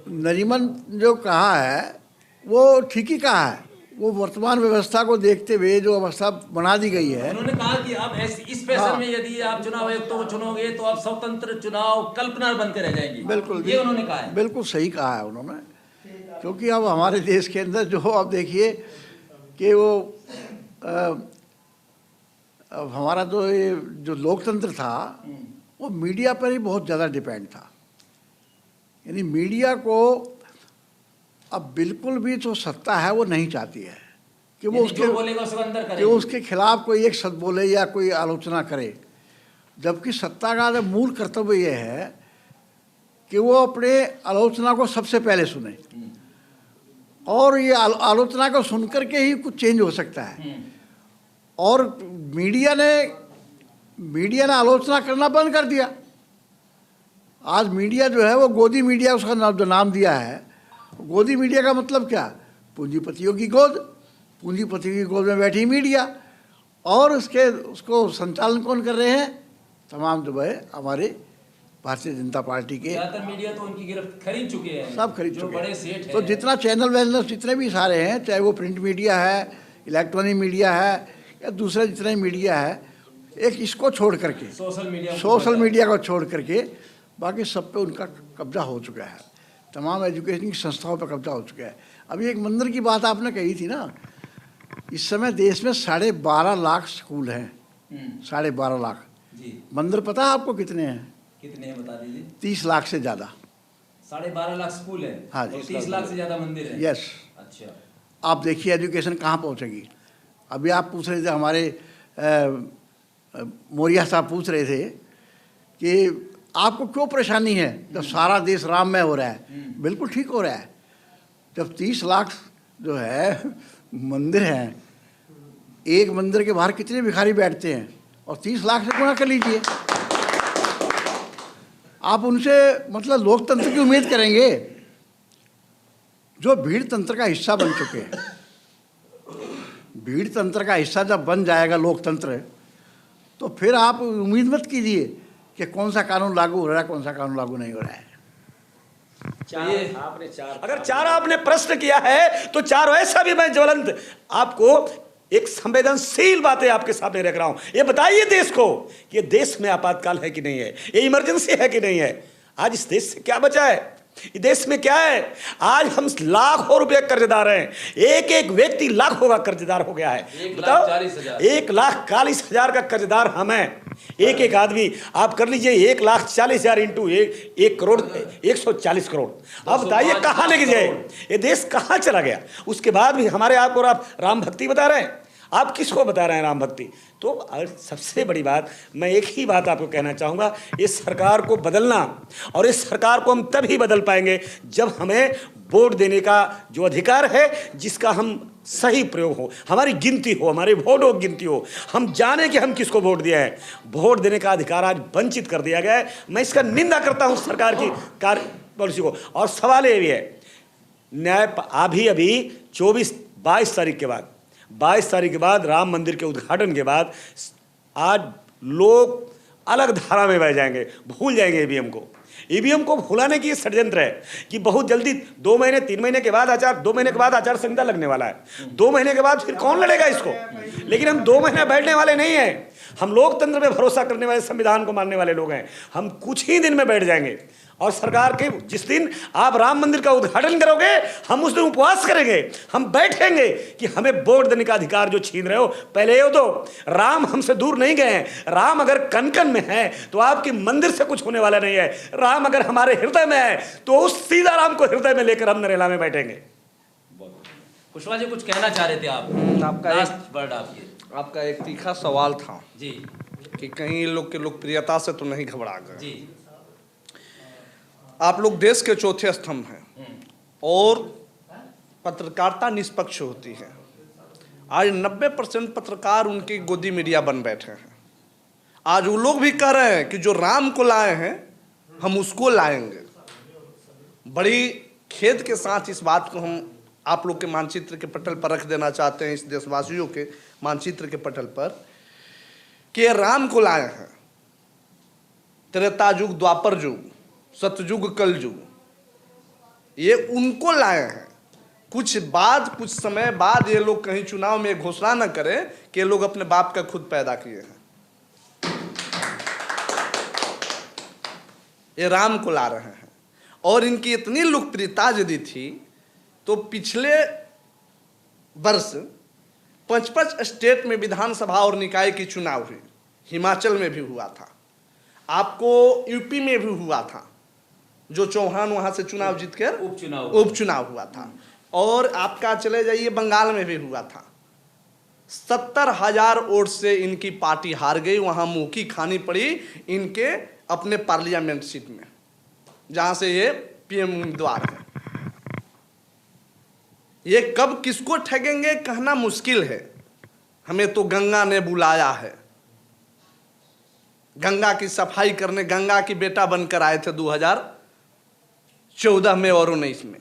नरीमन जो कहा है वो ठीक ही कहा है। वो वर्तमान व्यवस्था को देखते हुए जो अवस्था बना दी गई है, उन्होंने कहा कि अब इस फैशन में यदि आप चुनाव आयुक्त को चुनोगे तो आप स्वतंत्र चुनाव कल्पना बनकर रह जाएंगी। बिल्कुल ये उन्होंने कहा है। बिल्कुल सही कहा है उन्होंने, क्योंकि अब हमारे देश के अंदर जो आप देखिए कि वो अब हमारा जो लोकतंत्र था वो मीडिया पर ही बहुत ज़्यादा डिपेंड था। यानी मीडिया को अब बिल्कुल भी जो सत्ता है वो नहीं चाहती है कि वो उसके खिलाफ कोई एक शब्द बोले या कोई आलोचना करे, जबकि सत्ता का मूल कर्तव्य ये है कि वो अपने आलोचना को सबसे पहले सुने, और ये आलोचना को सुनकर के ही कुछ चेंज हो सकता है। और मीडिया ने आलोचना करना बंद कर दिया। आज मीडिया जो है वो गोदी मीडिया, उसका जो नाम दिया है, गोदी मीडिया का मतलब क्या? पूंजीपतियों की गोद, पूंजीपतियों की गोद में बैठी मीडिया, और उसको संचालन कौन कर रहे हैं? तमाम जो है हमारे भारतीय जनता पार्टी के मीडिया तो उनकी गिरफ्त खरीद चुके हैं, सब खरीद चुके बड़े सेठ हैं। तो जितना चैनल वैनल जितने भी सारे हैं, चाहे वो प्रिंट मीडिया है, इलेक्ट्रॉनिक मीडिया है, या दूसरा जितना मीडिया है, एक इसको छोड़ करके, सोशल मीडिया को छोड़ करके बाकी सब पे उनका कब्जा हो चुका है। तमाम एजुकेशन की संस्थाओं पर कब्जा हो चुका है। अभी एक मंदिर की बात आपने कही थी ना, इस समय देश में 12.5 लाख स्कूल हैं। 12.5 लाख मंदिर पता है आपको कितने हैं? कितने हैं बता दीजिए। 30 लाख से ज़्यादा। 12.5 लाख स्कूल है। हाँ जी। 30 लाख से ज़्यादा मंदिर है। यस। अच्छा, आप देखिए एजुकेशन कहाँ पहुँचेगी। अभी आप पूछ रहे थे, हमारे मौर्या साहब पूछ रहे थे कि आपको क्यों परेशानी है जब सारा देश राममय हो रहा है। बिल्कुल ठीक हो रहा है। जब 30 लाख जो है मंदिर हैं, एक मंदिर के बाहर कितने भिखारी बैठते हैं, और 30 लाख से गुणा कर लीजिए। आप उनसे मतलब लोकतंत्र की उम्मीद करेंगे जो भीड़ तंत्र का हिस्सा बन चुके हैं। भीड़ तंत्र का हिस्सा जब बन जाएगा लोकतंत्र, तो फिर आप उम्मीद मत कीजिए कि कौन सा कानून लागू हो रहा है, कौन सा कानून लागू नहीं हो रहा है। अगर चार आपने प्रश्न किया है तो चार ऐसा भी मैं ज्वलंत आपको एक संवेदनशील बातें आपके सामने रख रहा हूं। ये बताइए देश को कि ये देश में आपातकाल है कि नहीं है, ये इमरजेंसी है कि नहीं है। आज इस देश से क्या बचा है? इस देश में क्या है? आज हम लाखों रुपए कर्जदार हैं। एक एक व्यक्ति लाखों का कर्जदार हो गया है। बताओ, 1,40,000 का कर्जदार हम हैं। एक एक आदमी आप कर लीजिए, 1,40,000 इंटू 1 करोड़, 140 करोड़। अब बताइए कहाँ लेके जाए? ये देश कहाँ चला गया? उसके बाद भी हमारे आपको राम भक्ति बता रहे हैं। आप किसको बता रहे हैं राम भक्ति? तो सबसे बड़ी बात, मैं एक ही बात आपको कहना चाहूँगा, इस सरकार को बदलना, और इस सरकार को हम तभी बदल पाएंगे जब हमें वोट देने का जो अधिकार है, जिसका हम सही प्रयोग हो, हमारी गिनती हो, हमारे वोटों की गिनती हो, हम जाने कि हम किसको वोट दिया है। वोट देने का अधिकार आज वंचित कर दिया गया है। मैं इसका निंदा करता हूँ सरकार की कार्य पॉलिसी को। और सवाल ये भी है, न्याय अभी 22 तारीख के बाद राम मंदिर के उद्घाटन के बाद आज लोग अलग धारा में बह जाएंगे, भूल जाएंगे ईवीएम को। ईवीएम को भुलाने की षड्यंत्र है कि बहुत जल्दी 2 महीने 3 महीने के बाद 2 महीने के बाद आचार संहिता लगने वाला है। 2 महीने के बाद फिर कौन लड़ेगा इसको? लेकिन हम 2 महीने बैठने वाले नहीं हैं। हम लोकतंत्र में भरोसा करने वाले, संविधान को मानने वाले लोग हैं। हम कुछ ही दिन में बैठ जाएंगे और सरकार के जिस दिन आप राम मंदिर का उद्घाटन करोगे, हम उस दिन उपवास करेंगे, हम बैठेंगे कि हमें वोट देने का अधिकार जो छीन रहे हो, पहले ये तो राम हमसे दूर नहीं गए हैं। राम अगर कन कन में है तो आपके मंदिर से कुछ होने वाला नहीं है। राम अगर हमारे हृदय में है तो उस सीधा राम को हृदय में लेकर हम नरेला में बैठेंगे। कुशवाहा जी कुछ कहना चाह रहे थे आप? आपका एक तीखा सवाल था जी कि कहीं लोग के लोकप्रियता से तो नहीं घबरा गए। जी आप लोग देश के चौथे स्तंभ हैं और पत्रकारिता निष्पक्ष होती है। आज 90% पत्रकार उनकी गोदी मीडिया बन बैठे हैं। आज वो लोग भी कह रहे हैं कि जो राम को लाए हैं हम उसको लाएंगे। बड़ी खेद के साथ इस बात को हम आप लोग के मानचित्र के पटल पर रख देना चाहते हैं, इस देशवासियों के मानचित्र के पटल पर, कि राम को लाए हैं। त्रेता युग, द्वापर युग, सतयुग, कल युग, ये उनको लाए हैं। कुछ समय बाद ये लोग कहीं चुनाव में घोषणा न करें कि ये लोग अपने बाप का खुद पैदा किए हैं। ये राम को ला रहे हैं। और इनकी इतनी लोकप्रियता यदि थी तो पिछले वर्ष 5 स्टेट में विधानसभा और निकाय की चुनाव हुई। हिमाचल में भी हुआ था, आपको यूपी में भी हुआ था, जो चौहान वहां से चुनाव जीतकर उपचुनाव हुआ था। और आपका चले जाइए बंगाल में भी हुआ था। 70,000 वोट से इनकी पार्टी हार गई। वहां मुंह की खानी पड़ी इनके अपने पार्लियामेंट सीट में, जहां से ये पीएम उम्मीदवार है। ये कब किसको ठगेंगे कहना मुश्किल है। हमें तो गंगा ने बुलाया है। गंगा की सफाई करने गंगा की बेटा बनकर आए थे 2014 में और 19 में,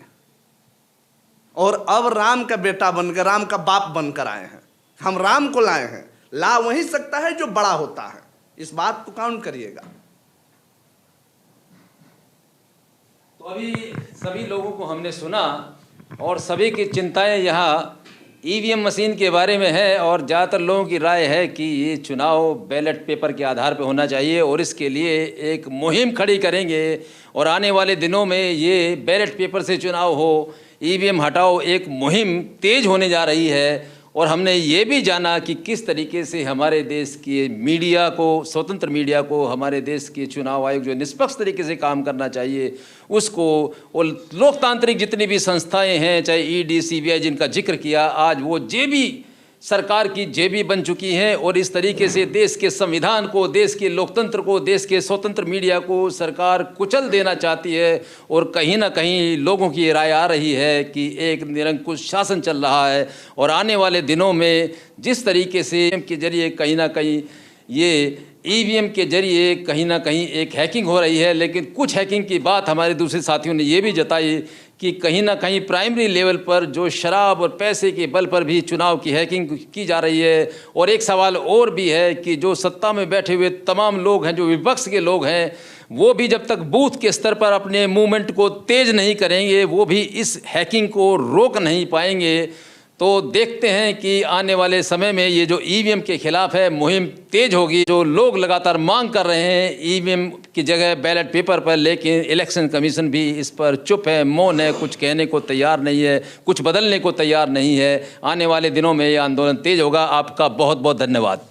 और अब राम का बेटा बनकर, राम का बाप बनकर आए हैं। हम राम को लाए हैं। ला वही सकता है जो बड़ा होता है। इस बात को काउंट करिएगा। तो अभी सभी लोगों को हमने सुना और सभी की चिंताएं यहाँ ईवीएम मशीन के बारे में है, और ज़्यादातर लोगों की राय है कि ये चुनाव बैलेट पेपर के आधार पर होना चाहिए और इसके लिए एक मुहिम खड़ी करेंगे। और आने वाले दिनों में ये बैलेट पेपर से चुनाव हो, ईवीएम हटाओ, एक मुहिम तेज होने जा रही है। और हमने ये भी जाना कि किस तरीके से हमारे देश के मीडिया को, स्वतंत्र मीडिया को, हमारे देश के चुनाव आयोग जो निष्पक्ष तरीके से काम करना चाहिए उसको, और लोकतांत्रिक जितनी भी संस्थाएं हैं, चाहे ईडी, सीबीआई जिनका जिक्र किया, आज वो जेबी सरकार की जेबी बन चुकी हैं। और इस तरीके से देश के संविधान को, देश के लोकतंत्र को, देश के स्वतंत्र मीडिया को सरकार कुचल देना चाहती है। और कहीं ना कहीं लोगों की राय आ रही है कि एक निरंकुश शासन चल रहा है। और आने वाले दिनों में जिस तरीके से के जरिए कहीं ना कहीं ये ईवीएम के जरिए कहीं ना कहीं एक हैकिंग हो रही है, लेकिन कुछ हैकिंग की बात हमारे दूसरे साथियों ने ये भी जताई कि कहीं ना कहीं प्राइमरी लेवल पर जो शराब और पैसे के बल पर भी चुनाव की हैकिंग की जा रही है। और एक सवाल और भी है कि जो सत्ता में बैठे हुए तमाम लोग हैं, जो विपक्ष के लोग हैं, वो भी जब तक बूथ के स्तर पर अपने मूवमेंट को तेज़ नहीं करेंगे, वो भी इस हैकिंग को रोक नहीं पाएंगे। तो देखते हैं कि आने वाले समय में ये जो ईवीएम के खिलाफ है मुहिम तेज होगी। जो लोग लगातार मांग कर रहे हैं ईवीएम की जगह बैलेट पेपर पर, लेकिन इलेक्शन कमीशन भी इस पर चुप है, मौन है, कुछ कहने को तैयार नहीं है, कुछ बदलने को तैयार नहीं है। आने वाले दिनों में ये आंदोलन तेज होगा। आपका बहुत बहुत धन्यवाद।